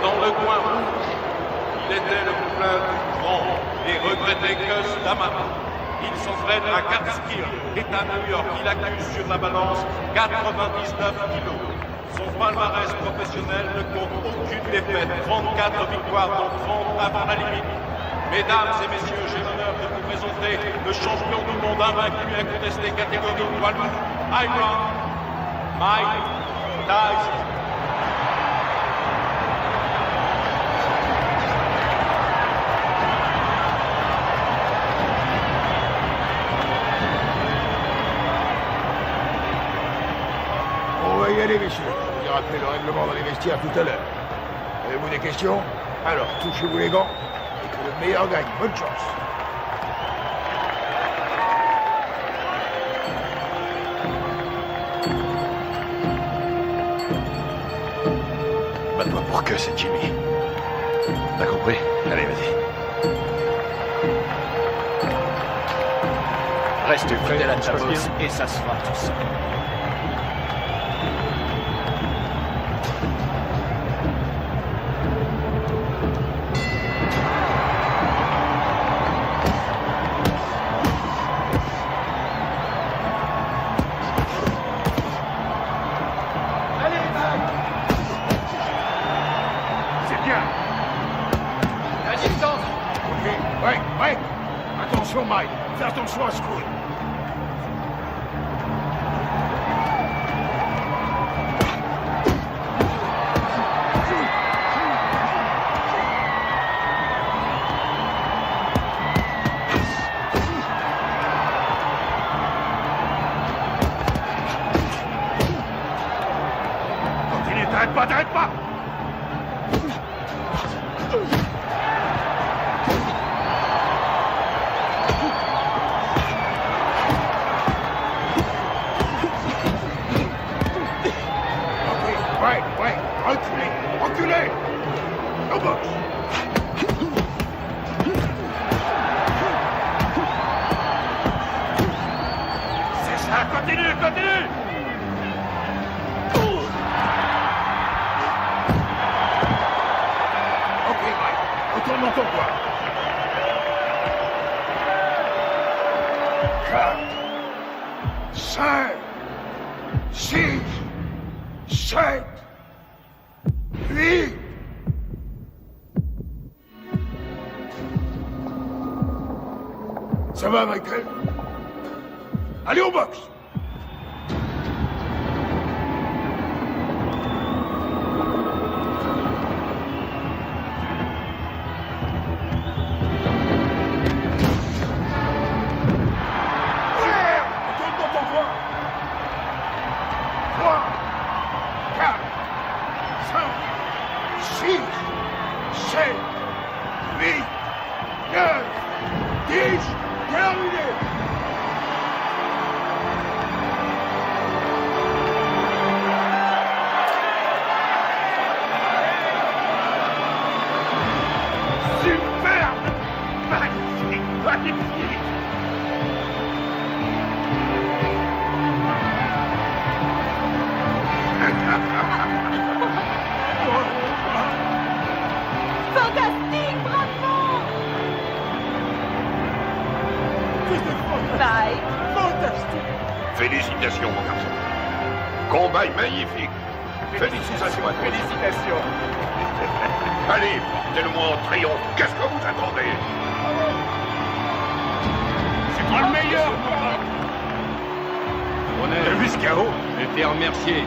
Speaker 15: Dans le coin rouge, il était le poulain du grand et regretté Gus D'Amato. Il s'entraîne à Catskill, État New York. Il accuse sur la balance 99 kilos. Son palmarès professionnel ne compte aucune défaite, 34 victoires dont 30 avant la limite. Mesdames et messieurs, j'ai l'honneur de vous présenter le champion du monde invaincu incontesté catégorie poids lourd, Iron Mike Tyson.
Speaker 9: On va y aller, messieurs. Je vous rappelle le règlement dans les vestiaires tout à l'heure. Avez-vous des questions? Alors, touchez-vous les gants et que le meilleur gagne. Bonne chance.
Speaker 2: Bats-toi pour que c'est Jimmy. T'as compris? Allez, vas-y. Reste fidèle à ta bosse et ça se fera tout seul.
Speaker 10: Attention, Mike. Fais attention à ce coup. Continue, t'arrêtes pas, t'arrêtes pas. Ouais, reculez. Au box. C'est ça, continue. Ok, Mike, retourne dans ton coin. 4, 5, 6, 7, 8. Ça va, Michael? Allez au box! Retourne dans ton coin! 3, 4, 5, 6, 7, 8, 9, 10, terminé! Superbe! Magnifique!
Speaker 1: Fantastique, bravo! Mike.
Speaker 3: Fantastique! Félicitations, mon garçon. Combat magnifique. Félicitations à toi.
Speaker 2: Félicitations.
Speaker 3: Allez, portez-le-moi en triomphe. Qu'est-ce que vous attendez?
Speaker 10: C'est moi le meilleur!
Speaker 8: On a vu ce chaos. Été remercié.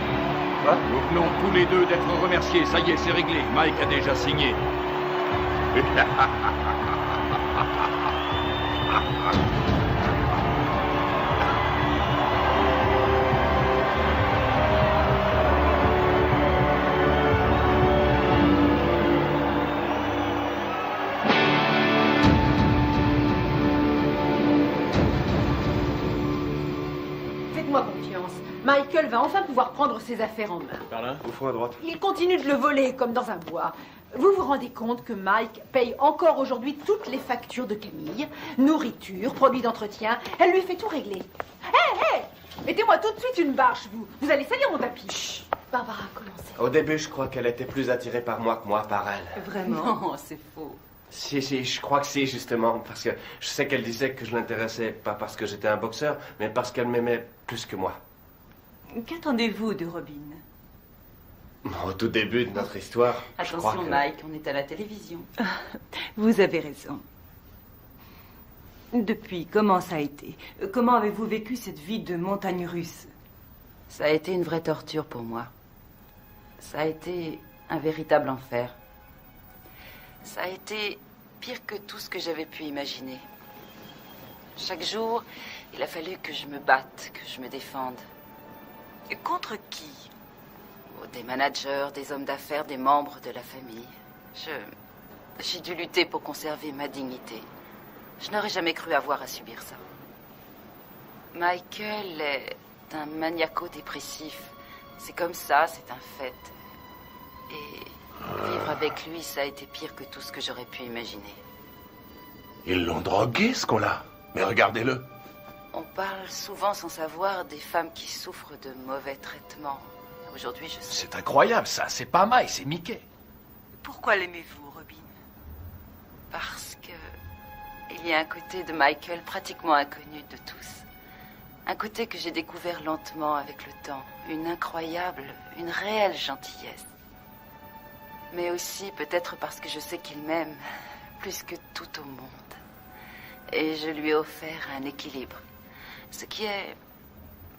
Speaker 8: Nous venons tous les deux d'être remerciés. Ça y est, c'est réglé. Mike a déjà signé.
Speaker 4: Faites-moi confiance. Michael va enfin pouvoir prendre ses affaires en main.
Speaker 14: Par là, au fond à droite.
Speaker 4: Il continue de le voler comme dans un bois. Vous vous rendez compte que Mike paye encore aujourd'hui toutes les factures de Camille, nourriture, produits d'entretien. Elle lui fait tout régler. Hé, mettez-moi tout de suite une bâche, vous. Vous allez salir mon tapis. Chut. Barbara, commencez.
Speaker 5: Au début, je crois qu'elle était plus attirée par moi que moi par elle.
Speaker 16: Vraiment? Non, c'est faux.
Speaker 5: Si, je crois que si, justement, parce que je sais qu'elle disait que je l'intéressais pas parce que j'étais un boxeur, mais parce qu'elle m'aimait plus que moi.
Speaker 16: Qu'attendez-vous de Robin?
Speaker 5: Au tout début de notre histoire, je crois
Speaker 16: Attention,
Speaker 5: que...
Speaker 16: Mike, on est à la télévision. Vous avez raison. Depuis, comment ça a été? Comment avez-vous vécu cette vie de montagne russe? Ça a été une vraie torture pour moi. Ça a été un véritable enfer. Ça a été pire que tout ce que j'avais pu imaginer. Chaque jour, il a fallu que je me batte, que je me défende. Et contre qui? Des managers, des hommes d'affaires, des membres de la famille. J'ai dû lutter pour conserver ma dignité. Je n'aurais jamais cru avoir à subir ça. Michael est un maniaco-dépressif. C'est comme ça, c'est un fait. Et vivre avec lui, ça a été pire que tout ce que j'aurais pu imaginer.
Speaker 10: Ils l'ont drogué, ce qu'on-là. Mais regardez-le.
Speaker 16: On parle souvent sans savoir des femmes qui souffrent de mauvais traitements. Aujourd'hui, je sais.
Speaker 2: C'est incroyable, ça. C'est pas Mike, c'est Mickey.
Speaker 16: Pourquoi l'aimez-vous, Robin? Parce que il y a un côté de Michael pratiquement inconnu de tous. Un côté que j'ai découvert lentement avec le temps. Une incroyable, une réelle gentillesse. Mais aussi peut-être parce que je sais qu'il m'aime plus que tout au monde. Et je lui ai offert un équilibre. Ce qui est,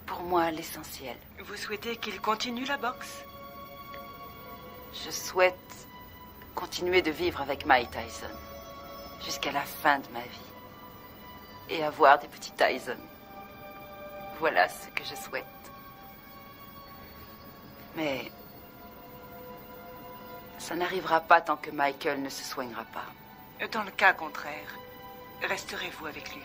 Speaker 16: pour moi, l'essentiel.
Speaker 7: Vous souhaitez qu'il continue la boxe?
Speaker 16: Je souhaite continuer de vivre avec Mike Tyson jusqu'à la fin de ma vie. Et avoir des petits Tyson. Voilà ce que je souhaite. Mais ça n'arrivera pas tant que Michael ne se soignera pas.
Speaker 7: Dans le cas contraire, resterez-vous avec lui?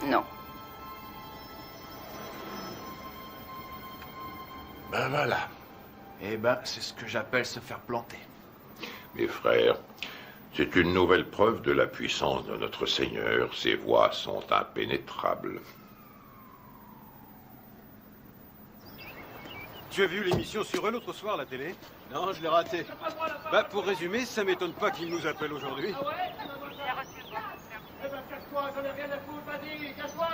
Speaker 16: Non.
Speaker 9: Ben voilà.
Speaker 2: Eh ben, c'est ce que j'appelle se faire planter.
Speaker 3: Mes frères, c'est une nouvelle preuve de la puissance de notre Seigneur. Ses voies sont impénétrables.
Speaker 14: Tu as vu l'émission sur eux l'autre soir à la télé? Non, je l'ai raté. Bah, pour résumer, ça m'étonne pas qu'ils nous appellent aujourd'hui.
Speaker 18: Eh ben, casse-toi, j'en ai rien à foutre, vas-y, casse-toi!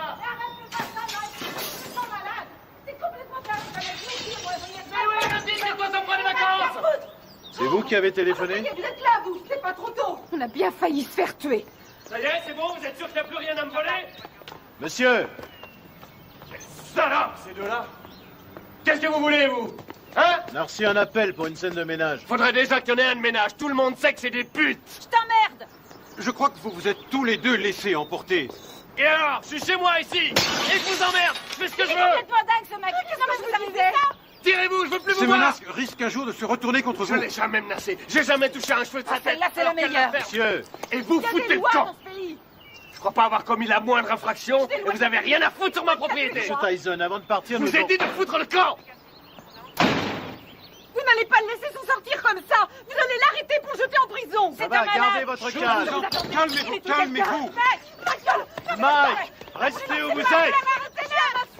Speaker 1: C'est complètement dingue,
Speaker 18: Mais oui, vas-y, c'est quoi, ça me prend des vacances?
Speaker 19: C'est vous qui avez téléphoné?
Speaker 4: Vous êtes là, vous, c'est pas trop tôt. On a bien failli se faire tuer.
Speaker 5: Ça y est, c'est bon, vous êtes sûr qu'il n'y a plus rien à me voler?
Speaker 19: Monsieur!
Speaker 5: Salope, ces deux-là! Qu'est-ce que vous voulez, vous? Hein?
Speaker 19: On a reçu un appel pour une scène de ménage.
Speaker 5: Faudrait déjà qu'il y en ait un de ménage. Tout le monde sait que c'est des putes.
Speaker 1: Je t'emmerde!
Speaker 14: Je crois que vous vous êtes tous les deux laissés emporter.
Speaker 5: Et alors? Je suis chez moi, ici. Et je vous emmerde. Je fais ce que je
Speaker 1: C'est
Speaker 5: veux.
Speaker 1: complètement dingue, ce mec! Qu'est-ce que vous amusez?
Speaker 5: Tirez-vous, je veux plus vous
Speaker 14: Ces
Speaker 5: voir.
Speaker 14: menaces risquent un jour de se retourner contre
Speaker 5: Je
Speaker 14: vous.
Speaker 5: l'ai jamais menacé. J'ai jamais touché un cheveu de sa tête.
Speaker 1: celle-là, c'est la
Speaker 5: Alors qu'elle
Speaker 1: meilleure.
Speaker 5: l'a fait.
Speaker 19: Monsieur!
Speaker 5: Et vous
Speaker 1: Il y a
Speaker 5: foutez
Speaker 1: des
Speaker 5: le
Speaker 1: lois
Speaker 5: camp.
Speaker 1: dans ce pays!
Speaker 5: Je crois pas avoir commis la moindre infraction et vous avez rien à foutre sur ma propriété.
Speaker 19: Monsieur Tyson, avant de partir,
Speaker 5: Je vous ai dit de foutre le camp.
Speaker 4: Vous n'allez pas le laisser s'en sortir comme ça. Vous allez l'arrêter pour le jeter en prison.
Speaker 19: Ça va, gardez votre calme.
Speaker 14: Calmez-vous, calmez-vous.
Speaker 19: Mike, restez où vous êtes.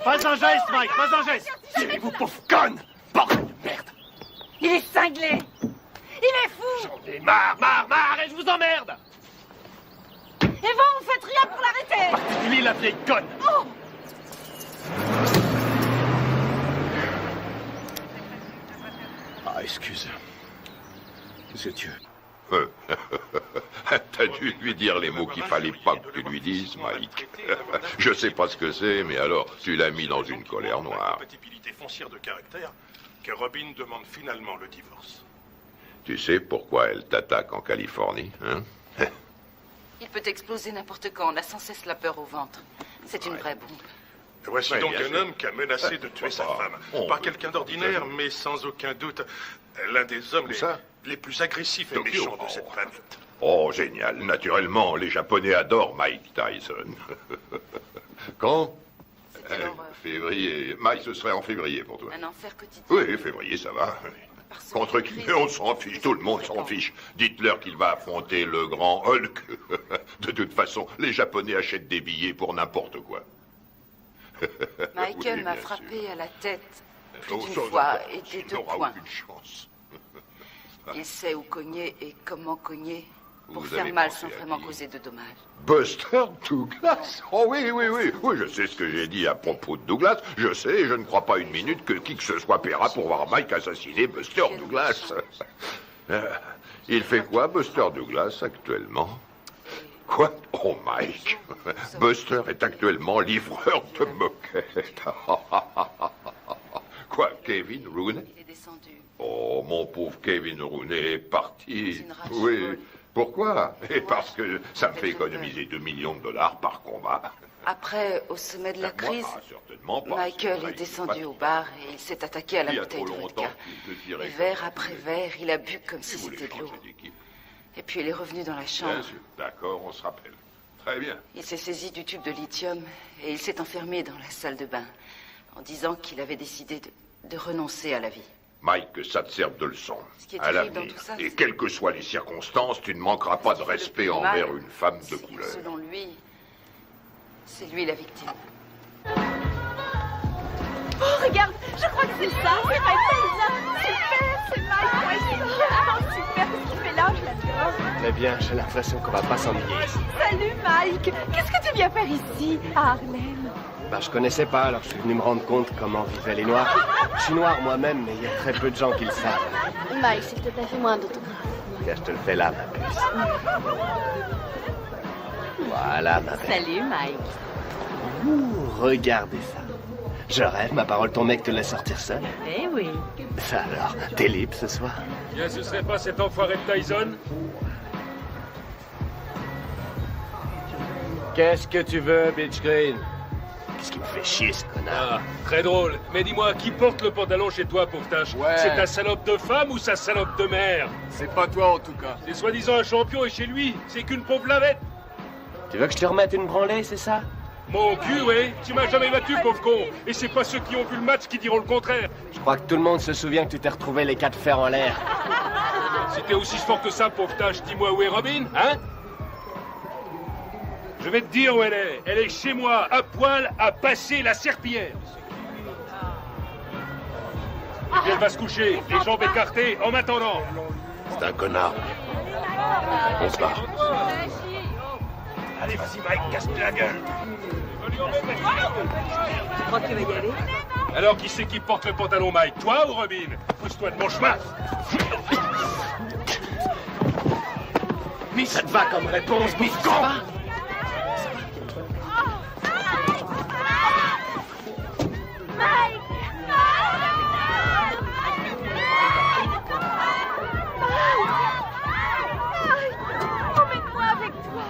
Speaker 19: Pas un geste, Mike, pas un geste.
Speaker 5: Tirez-vous, pauvre conne. Bordel de merde.
Speaker 1: Il est cinglé! Il est fou!
Speaker 5: J'en ai marre et je vous emmerde.
Speaker 1: Et vous faites rien pour l'arrêter!
Speaker 5: Particulier la vieille conne.
Speaker 1: Oh!
Speaker 9: Ah, excuse. Monsieur Dieu.
Speaker 3: T'as dû lui dire les mots qu'il fallait pas que tu lui dises, Mike. Je sais pas ce que c'est, mais alors, tu l'as mis dans une colère noire.
Speaker 15: Compatibilité foncière de caractère que Robin demande finalement le divorce.
Speaker 3: Tu sais pourquoi elle t'attaque en Californie, hein?
Speaker 16: Il peut exploser n'importe quand. On a sans cesse la peur au ventre. C'est une vraie bombe.
Speaker 15: Voici
Speaker 3: Ouais,
Speaker 15: donc
Speaker 3: bien
Speaker 15: un
Speaker 3: sûr.
Speaker 15: homme qui a menacé de tuer sa femme. Pas quelqu'un d'ordinaire, mais sans aucun doute l'un des hommes les plus agressifs et
Speaker 3: Tokyo.
Speaker 15: méchants de cette planète.
Speaker 3: Oh, génial. Naturellement, les Japonais adorent Mike Tyson. Quand? Février. Mike, ce serait en février pour toi.
Speaker 16: Un enfer quotidien.
Speaker 3: Oui, février, ça va. Contre qui? On s'en fiche, tout le monde s'en fiche. Dites-leur qu'il va affronter le grand Hulk. De toute façon, les Japonais achètent des billets pour n'importe quoi.
Speaker 16: Michael
Speaker 3: Oui,
Speaker 16: m'a
Speaker 3: bien
Speaker 16: frappé à la tête plus
Speaker 3: Oh,
Speaker 16: d'une
Speaker 3: sans
Speaker 16: fois
Speaker 3: doute,
Speaker 16: et des
Speaker 3: tu
Speaker 16: deux
Speaker 3: n'auras
Speaker 16: points.
Speaker 3: aucune chance.
Speaker 16: Il sait où cogner et comment cogner pour
Speaker 3: Vous
Speaker 16: faire
Speaker 3: avez
Speaker 16: mal
Speaker 3: pensé
Speaker 16: sans
Speaker 3: à
Speaker 16: vraiment
Speaker 3: qui?
Speaker 16: causer de dommages.
Speaker 3: Buster Douglas? Oh oui, oui, oui. Oui, je sais ce que j'ai dit à propos de Douglas. Je sais, et je ne crois pas une minute que qui que ce soit paiera pour voir Mike assassiner Buster Douglas. Il fait quoi, Buster Douglas, actuellement? Quoi? Oh, Mike. Buster est actuellement livreur de moquettes. Quoi, Kevin Rooney?
Speaker 16: Il est descendu.
Speaker 3: Oh, mon pauvre Kevin Rooney est parti.
Speaker 16: une rage
Speaker 3: Oui.
Speaker 16: folle.
Speaker 3: Pourquoi? Et parce que ça me fait économiser $2 millions par combat.
Speaker 16: Après, au sommet de la crise,
Speaker 3: Certainement pas.
Speaker 16: Michael
Speaker 3: C'est
Speaker 16: est
Speaker 3: vrai,
Speaker 16: descendu au bar et il s'est attaqué à la
Speaker 3: Il y a
Speaker 16: bouteille
Speaker 3: trop
Speaker 16: de
Speaker 3: longtemps
Speaker 16: vodka.
Speaker 3: qu'il te tirait
Speaker 16: Et
Speaker 3: comme
Speaker 16: verre
Speaker 3: ça.
Speaker 16: après verre, il a bu comme si c'était de l'eau. Et puis il est revenu dans la
Speaker 3: Bien
Speaker 16: chambre.
Speaker 3: sûr. D'accord, on se rappelle. Très bien.
Speaker 16: Il s'est saisi du tube de lithium et il s'est enfermé dans la salle de bain en disant qu'il avait décidé de renoncer à la vie.
Speaker 3: Mike, que ça te serve de leçon.
Speaker 16: Ce qui est
Speaker 3: À
Speaker 16: terrible
Speaker 3: l'avenir.
Speaker 16: dans tout ça,
Speaker 3: Et
Speaker 16: c'est-
Speaker 3: quelles que soient les circonstances, tu ne manqueras pas de respect
Speaker 16: plus
Speaker 3: envers
Speaker 16: mal,
Speaker 3: une femme de couleur.
Speaker 16: Selon lui, c'est lui la victime.
Speaker 1: Oh, regarde, je crois que c'est ça, c'est Mike Tyson. Super, c'est Mike, ouais, c'est vraiment super ce qu'il fait là, je l'adore.
Speaker 5: Très bien, j'ai l'impression qu'on va pas s'ennuyer ici.
Speaker 1: Salut Mike, qu'est-ce que tu viens faire ici, à Harlem?
Speaker 5: Bah, je connaissais pas, alors je suis venu me rendre compte comment vivaient les Noirs. Je suis noir moi-même, mais il y a très peu de gens qui le savent.
Speaker 21: Mike, s'il te plaît, fais-moi un autographe.
Speaker 5: Tiens, je te le fais là, ma puce. Voilà, ma belle.
Speaker 16: Salut, Mike.
Speaker 5: Ouh, regardez ça. Je rêve, ma parole, ton mec te laisse sortir seul.
Speaker 16: Eh oui.
Speaker 5: Ça alors, t'es libre ce soir?
Speaker 6: Bien, ce serait pas cet enfoiré de Tyson?
Speaker 5: Qu'est-ce que tu veux, Bitch Green? Qu'est-ce qui me fait chier, ce connard?
Speaker 6: Ah, très drôle. Mais dis-moi, qui porte le pantalon chez toi, pauvre tâche?
Speaker 2: Ouais.
Speaker 6: C'est ta salope de femme ou sa salope de mère?
Speaker 2: C'est pas toi en tout cas.
Speaker 6: C'est soi-disant un champion et chez lui, c'est qu'une pauvre lavette.
Speaker 5: Tu veux que je te remette une branlée, c'est ça?
Speaker 6: Mon cul, oui. Tu m'as jamais battu, pauvre con. Et c'est pas ceux qui ont vu le match qui diront le contraire.
Speaker 5: Je crois que tout le monde se souvient que tu t'es retrouvé les 4 fers en l'air.
Speaker 6: Si t'es aussi fort que ça, pauvre tâche, dis-moi où est Robin, hein? Je vais te dire où elle est. Elle est chez moi, à poil, à passer la serpillière. Et puis elle va se coucher, les jambes écartées, en m'attendant.
Speaker 9: C'est un connard. On se barre.
Speaker 6: Allez, vas-y, Mike, casse-toi la gueule.
Speaker 7: Tu crois que tu vas y aller?
Speaker 6: Alors, qui c'est qui porte le pantalon, Mike? Toi ou Robin? Pousse-toi de mon chemin.
Speaker 5: Mais ça te va comme réponse, mais con!
Speaker 1: Mike! Emmène-moi avec toi!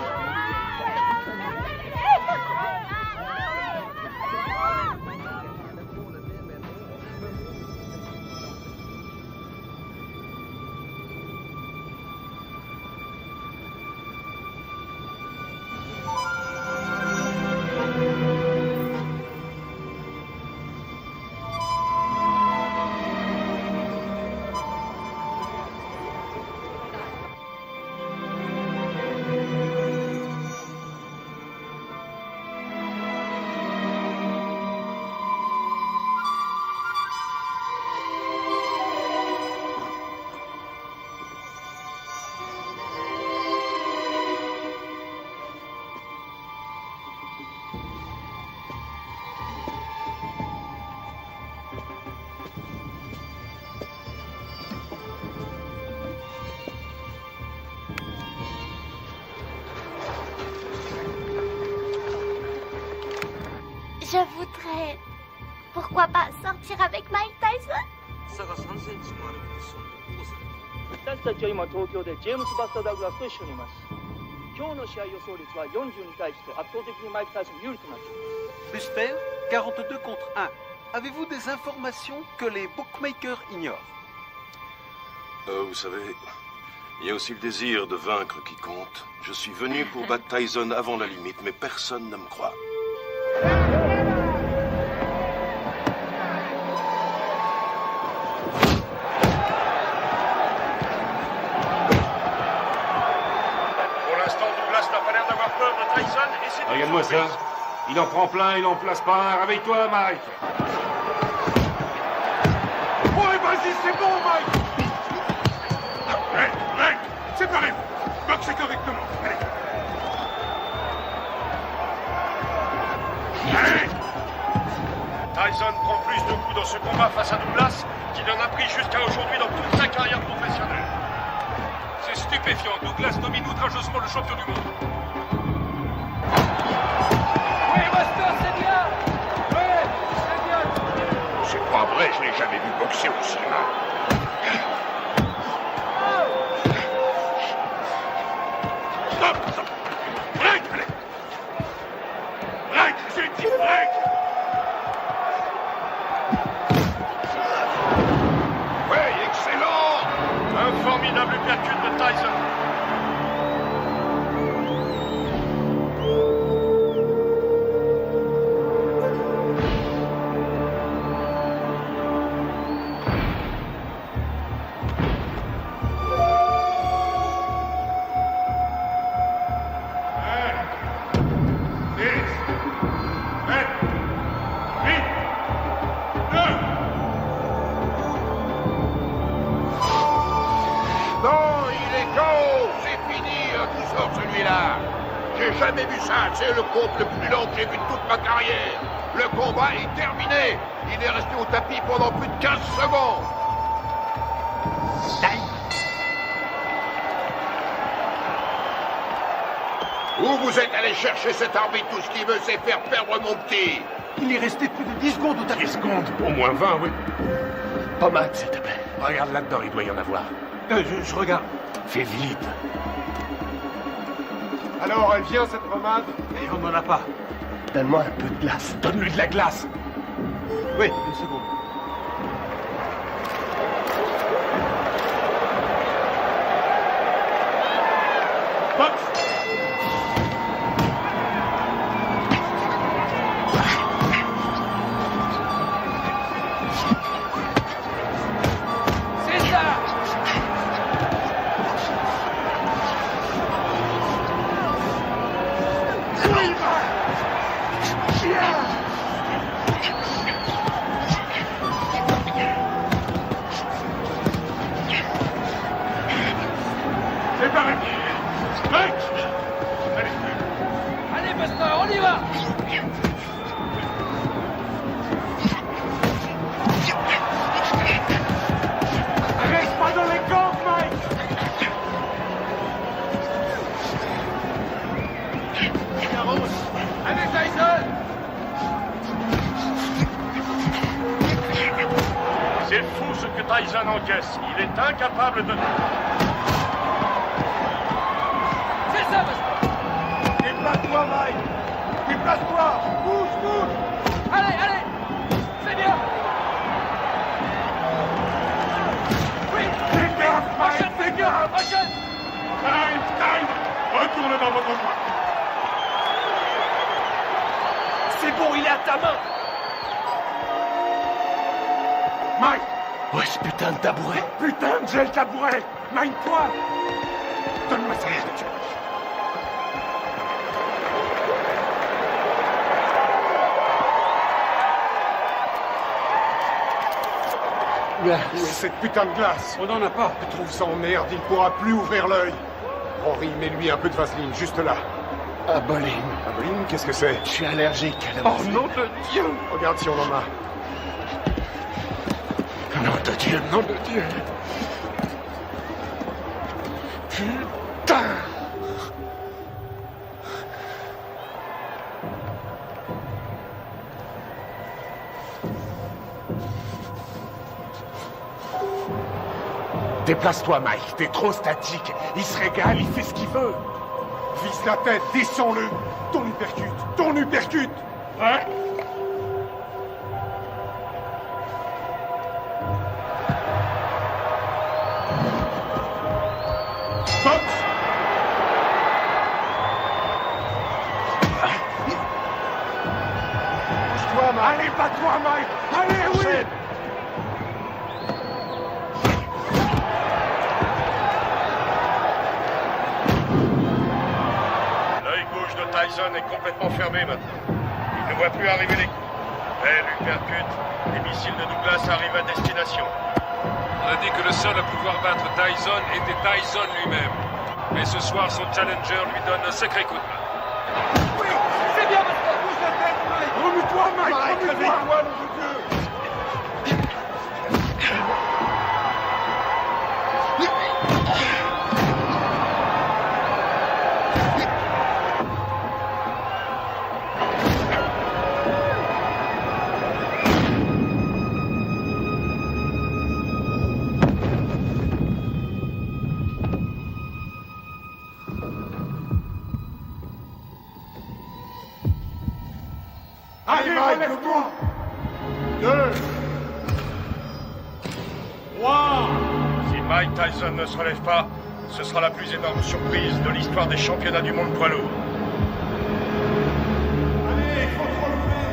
Speaker 1: Je voudrais... Pourquoi pas sortir avec Mike Tyson?
Speaker 21: 差が3センチもあるそんな父さん私たちは今東京でジェームス・バスター・ダグラスと一緒にいます今日の試合予想率は40に対して圧倒的にマイク・タイソン有利となっています
Speaker 19: Buster, 42 contre 1. Avez-vous des informations que les bookmakers ignorent?
Speaker 15: Vous savez, il y a aussi le désir de vaincre qui compte. Je suis venu pour battre Tyson avant la limite, mais personne ne me croit.
Speaker 6: Pour l'instant, Douglas n'a pas l'air d'avoir peur de Tyson et c'est...
Speaker 8: Regarde-moi ça. Il en prend plein, il en place pas un. Réveille-toi, Mike.
Speaker 10: Ouais, vas-y, c'est bon, Mike! Mec, séparez-vous! Boxez correctement, allez! Allez!
Speaker 6: Tyson prend plus de coups dans ce combat face à Douglas qu'il en a pris jusqu'à aujourd'hui dans toute sa carrière professionnelle. C'est stupéfiant, Douglas domine outrageusement le champion du monde.
Speaker 18: Oui, Buster, c'est bien! Oui, c'est bien!
Speaker 9: C'est pas vrai, je l'ai jamais vu boxer aussi mal.
Speaker 10: Stop! Break, allez! Break, j'ai dit break!
Speaker 3: Ouais, excellent!
Speaker 6: Un formidable calcul de Tyson.
Speaker 3: Non, il est KO! C'est fini, tout sort celui-là! J'ai jamais vu ça, c'est le compte le plus long que j'ai vu de toute ma carrière! Le combat est terminé! Il est resté au tapis pendant plus de 15 secondes! Où vous êtes allé chercher cet arbitre? Tout ce qu'il veut, c'est faire perdre mon petit.
Speaker 14: Il est resté plus de 10 secondes au tapis.
Speaker 13: 10 secondes? Au moins 20, oui.
Speaker 8: Pommade, s'il te plaît.
Speaker 13: Regarde là-dedans, il doit y en avoir.
Speaker 14: Je regarde.
Speaker 13: Fais vite.
Speaker 20: Alors, elle vient, cette pommade?
Speaker 14: Et on n'en a pas.
Speaker 8: Donne-moi un peu de glace.
Speaker 13: Donne-lui de la glace.
Speaker 14: Oui, une seconde.
Speaker 10: C'est pareil. Mec! Allez.
Speaker 18: Allez, Buster, on y va!
Speaker 10: Reste pas dans les camps, Mike!
Speaker 18: Allez, Tyson!
Speaker 15: C'est fou ce que Tyson encaisse. Il est incapable de...
Speaker 18: C'est ça, Buster!
Speaker 10: Déplace-toi, Mike! Déplace-toi! Bouge, bouge!
Speaker 18: Allez, allez! C'est bien! Oui!
Speaker 10: Fais gaffe, Mike! Fais gaffe!
Speaker 18: Prochaine!
Speaker 10: Time! Retourne dans votre coin!
Speaker 8: C'est bon, il est à ta main.
Speaker 10: Mike!
Speaker 8: Ouais, ce putain de tabouret.
Speaker 10: Putain, j'ai le tabouret! Mine-toi! Donne-moi ça, je te tue. Où est cette putain de glace?
Speaker 14: On n'en a pas.
Speaker 20: Je trouve ça en merde, il pourra plus ouvrir l'œil. Henri, mets-lui un peu de vaseline, juste là.
Speaker 8: Aboline.
Speaker 20: Aboline, qu'est-ce que c'est?
Speaker 8: Je suis allergique à la
Speaker 20: Oh
Speaker 8: morphine.
Speaker 20: nom de Dieu! Regarde si on en a.
Speaker 8: Nom de Dieu, nom de Dieu. Putain!
Speaker 10: Déplace-toi, Mike. T'es trop statique. Il se régale, il fait ce qu'il veut.
Speaker 20: Vise la tête, descends-le. Ton uppercut, ton uppercut.
Speaker 10: Ouais?
Speaker 20: Stop! Bouge-toi, Mike.
Speaker 10: Allez, bats-toi, Mike. Allez, oui!
Speaker 15: L'œil gauche de Tyson est complètement fermé maintenant. Il ne voit plus arriver les coups. Belle uppercut. Les missiles de Douglas arrivent à destination.
Speaker 6: On a dit que le seul à pouvoir battre Tyson était Tyson lui-même. Mais ce soir, son challenger lui donne un sacré coup de main.
Speaker 18: Oui! C'est bien, Buster!
Speaker 10: Bouge la tête, Mike. Remue-toi, Mike. Remue-toi.
Speaker 20: Réveille-toi, nom de Dieu.
Speaker 10: Allez,
Speaker 20: Mike,
Speaker 10: relève-toi.
Speaker 20: 2, 3.
Speaker 15: Si Mike Tyson ne se relève pas, ce sera la plus énorme surprise de l'histoire des championnats du monde poids lourd.
Speaker 20: Allez, il faut te relever.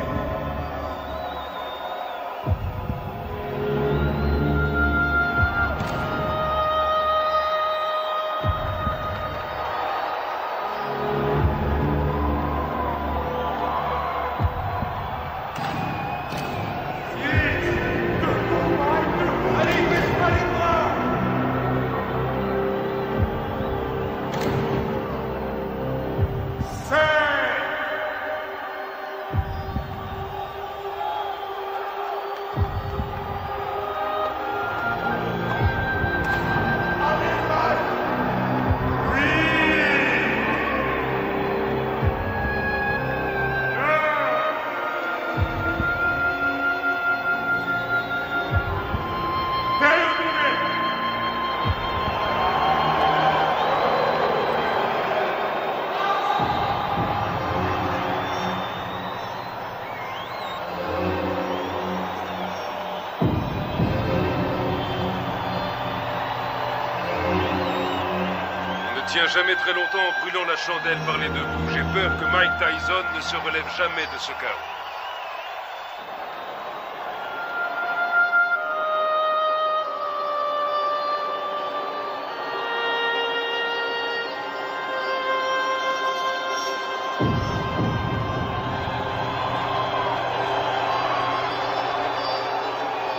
Speaker 6: jamais très longtemps en brûlant la chandelle par les deux bouts. J'ai peur que Mike Tyson ne se relève jamais de ce chaos.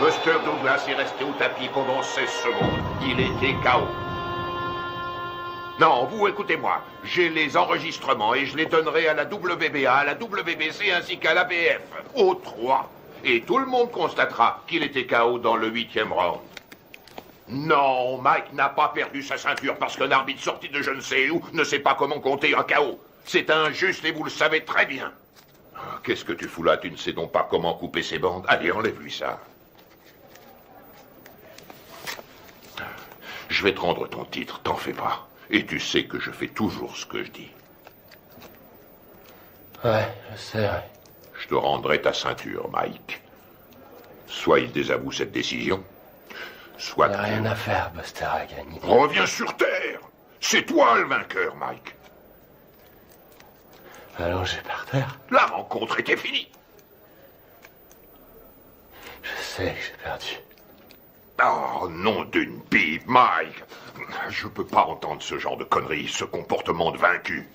Speaker 3: Buster Douglas est resté au tapis pendant 16 secondes. Il était KO. Non, vous écoutez-moi. J'ai les enregistrements et je les donnerai à la WBA, à la WBC ainsi qu'à l'ABF. Aux 3. Et tout le monde constatera qu'il était KO dans le 8e round. Non, Mike n'a pas perdu sa ceinture parce qu'un arbitre sorti de je ne sais où ne sait pas comment compter un KO. C'est injuste et vous le savez très bien. Qu'est-ce que tu fous là? Tu ne sais donc pas comment couper ses bandes? Allez, enlève-lui ça. Je vais te rendre ton titre, t'en fais pas. Et tu sais que je fais toujours ce que je dis.
Speaker 5: Ouais, je sais, ouais.
Speaker 3: Je te rendrai ta ceinture, Mike. Soit il désavoue cette décision, soit...
Speaker 5: Il n'y a rien à faire, Buster a gagné.
Speaker 3: Reviens sur Terre. C'est toi le vainqueur, Mike.
Speaker 5: Allongé par terre.
Speaker 3: La rencontre était finie.
Speaker 5: Je sais que j'ai perdu.
Speaker 3: Oh, nom d'une pipe, Mike. Je peux pas entendre ce genre de conneries, ce comportement de vaincu.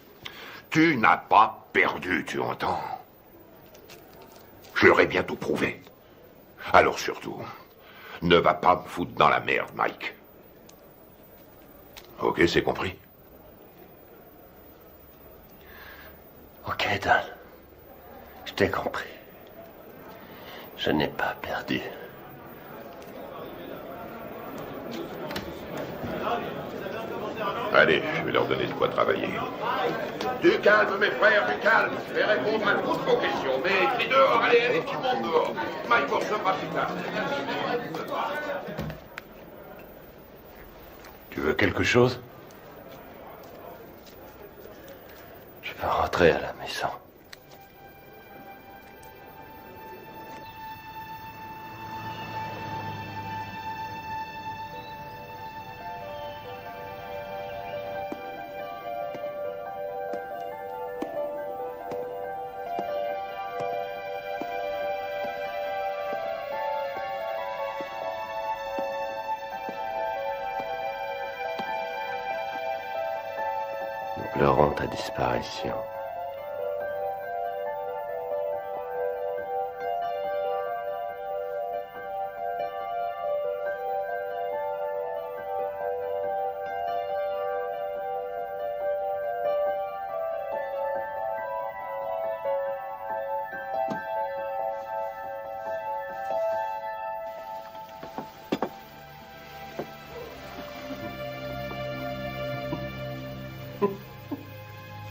Speaker 3: Tu n'as pas perdu, tu entends? Je leur ai bientôt prouvé. Alors surtout, ne va pas me foutre dans la merde, Mike. Ok, c'est compris?
Speaker 5: Ok, Dan. Je t'ai compris. Je n'ai pas perdu.
Speaker 3: Allez, je vais leur donner de quoi travailler. Du calme, mes frères, du calme. Je vais répondre à toutes vos questions. Mais crie dehors, allez, tout le monde dehors. Mike recevra plus tard.
Speaker 5: Tu veux quelque chose? Je peux rentrer à la maison. Nous pleurons ta disparition.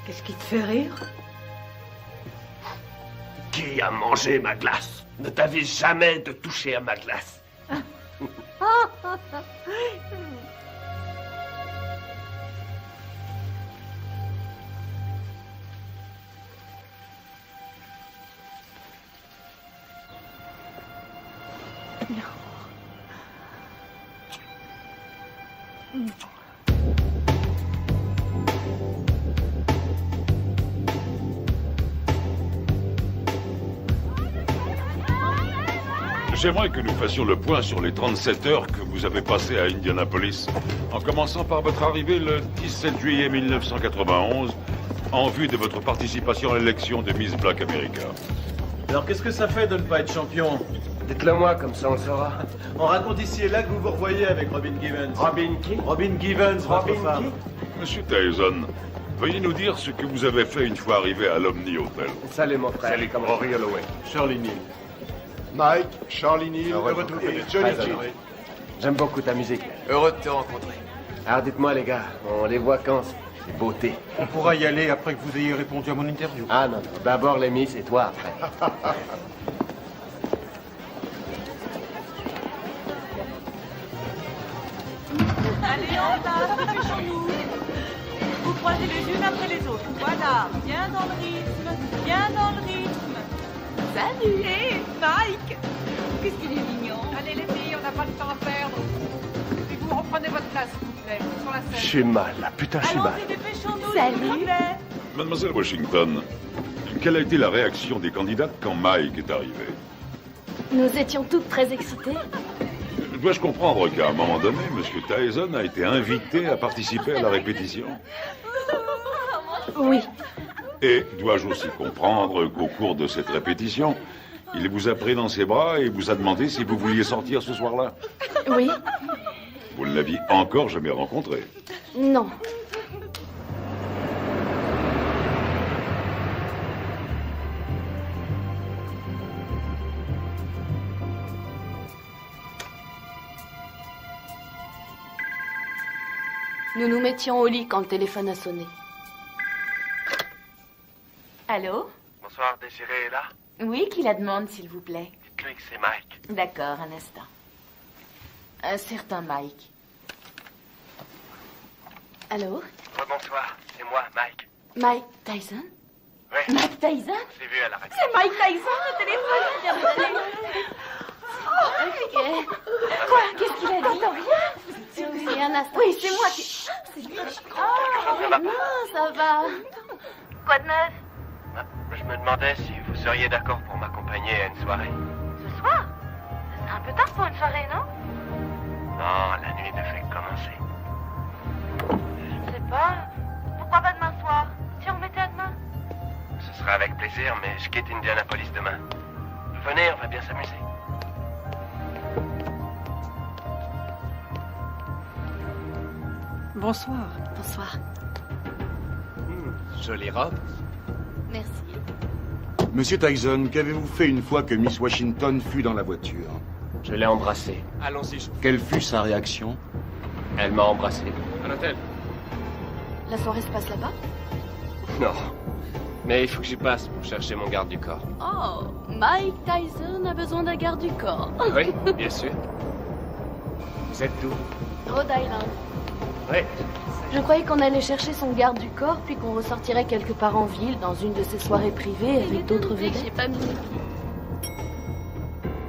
Speaker 4: Qu'est-ce qui te fait rire?
Speaker 5: Qui a mangé ma glace? Ne t'avais jamais de toucher à ma glace.
Speaker 8: J'aimerais que nous fassions le point sur les 37 heures que vous avez passées à Indianapolis, en commençant par votre arrivée le 17 juillet 1991, en vue de votre participation à l'élection de Miss Black America.
Speaker 19: Alors qu'est-ce que ça fait de ne pas être champion?
Speaker 5: Dites-le moi, comme ça on le saura.
Speaker 19: On raconte ici et là que vous vous revoyez avec Robin Givens.
Speaker 5: Robin qui?
Speaker 19: Robin Givens, votre femme.
Speaker 8: Monsieur Tyson, veuillez nous dire ce que vous avez fait une fois arrivé à l'Omni Hotel.
Speaker 5: Salut mon frère.
Speaker 8: Salut, comme Rory Holloway.
Speaker 19: Shirley Neal.
Speaker 20: Mike, Charlie Neal, heureux de vous connaître. Johnny G.
Speaker 5: J'aime beaucoup ta musique.
Speaker 2: Heureux de te rencontrer.
Speaker 5: Alors dites-moi les gars, on les voit quand ces beautés?
Speaker 14: On pourra y aller après que vous ayez répondu à mon interview.
Speaker 5: Ah non, d'abord les Miss et toi après.
Speaker 7: Allez, en place, dépêchons-nous. Vous croisez les unes après les autres. Voilà, bien dans le rythme, bien dans le rythme. Salut. Hé, Mike. Qu'est-ce qu'il est mignon. Allez les filles, on n'a pas de temps à perdre. Et vous
Speaker 4: prenez votre place, s'il vous plaît, sur la scène.
Speaker 8: J'ai mal, là. Putain, j'ai mal.
Speaker 7: Allons-y, dépêchons-nous,
Speaker 1: Salut.
Speaker 7: s'il vous plaît.
Speaker 9: Mademoiselle Washington, quelle a été la réaction des candidates quand Mike est arrivé?
Speaker 1: Nous étions toutes très excitées.
Speaker 9: Dois-je comprendre qu'à un moment donné, M. Tyson a été invité à participer à la répétition?
Speaker 1: Oui.
Speaker 9: Et dois-je aussi comprendre qu'au cours de cette répétition, il vous a pris dans ses bras et vous a demandé si vous vouliez sortir ce soir-là?
Speaker 1: Oui.
Speaker 9: Vous ne l'aviez encore jamais rencontré?
Speaker 1: Non. Nous nous mettions au lit quand le téléphone a sonné. Allô?
Speaker 5: Bonsoir, Désiré est là?
Speaker 1: Oui, qui la demande, s'il vous plaît?
Speaker 5: Dites-lui que c'est Mike.
Speaker 1: D'accord, un instant. Un certain Mike. Allô?
Speaker 5: Bonsoir, c'est moi, Mike.
Speaker 1: Mike Tyson?
Speaker 5: Oui.
Speaker 1: Mike Tyson?
Speaker 5: On s'est vu à la radio.
Speaker 1: C'est Mike Tyson, le téléphone! Ok. Quoi? Qu'est-ce qu'il a dit? Rien? Oui, un instant. Oui, c'est moi qui... C'est lui. Oh, non, ça va. Quoi de neuf?
Speaker 5: Je me demandais si vous seriez d'accord pour m'accompagner à une soirée.
Speaker 1: Ce soir? C'est un peu tard pour une soirée, non?
Speaker 5: Non, la nuit ne fait que commencer.
Speaker 1: Je sais pas. Pourquoi pas demain soir? Si on mettait à demain?
Speaker 5: Ce sera avec plaisir, mais je quitte Indianapolis demain. Venez, on va bien s'amuser.
Speaker 7: Bonsoir.
Speaker 1: Bonsoir.
Speaker 5: Jolie robe.
Speaker 1: Merci.
Speaker 11: Monsieur Tyson, qu'avez-vous fait une fois que Miss Washington fut dans la voiture?
Speaker 5: Je l'ai embrassée. Allons-y.
Speaker 11: Quelle fut sa réaction?
Speaker 5: Elle m'a embrassé. À l'hôtel.
Speaker 1: La soirée se passe là-bas?
Speaker 5: Non. Mais il faut que j'y passe pour chercher mon garde du corps.
Speaker 1: Oh, Mike Tyson a besoin d'un garde du corps.
Speaker 5: Oui, bien sûr. Vous êtes d'où?
Speaker 1: Rhode Island.
Speaker 5: Oui.
Speaker 1: Je croyais qu'on allait chercher son garde du corps, puis qu'on ressortirait quelque part en ville, dans une de ces soirées privées avec d'autres vedettes. J'ai pas mis.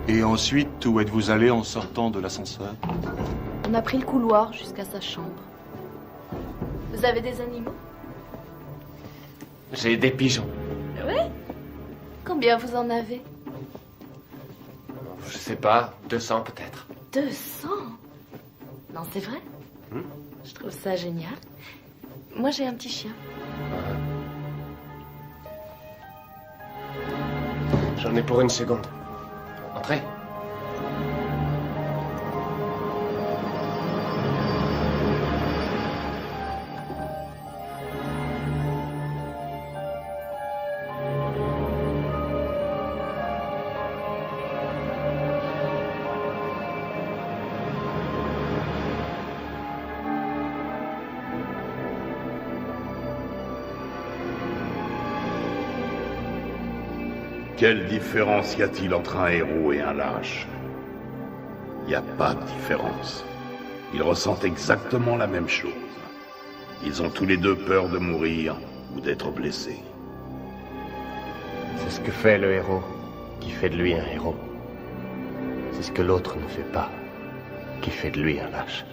Speaker 11: Et ensuite, où êtes-vous allé en sortant de l'ascenseur?
Speaker 1: On a pris le couloir jusqu'à sa chambre. Vous avez des animaux?
Speaker 5: J'ai des pigeons.
Speaker 1: Oui? Combien vous en avez?
Speaker 5: Je sais pas, 200 peut-être.
Speaker 1: 200? Non, c'est vrai? Je trouve ça génial. Moi, j'ai un petit chien.
Speaker 5: J'en ai pour une seconde. Entrez.
Speaker 9: Quelle différence y a-t-il entre un héros et un lâche? Il n'y a pas de différence. Ils ressentent exactement la même chose. Ils ont tous les deux peur de mourir ou d'être blessés.
Speaker 5: C'est ce que fait le héros qui fait de lui un héros. C'est ce que l'autre ne fait pas qui fait de lui un lâche.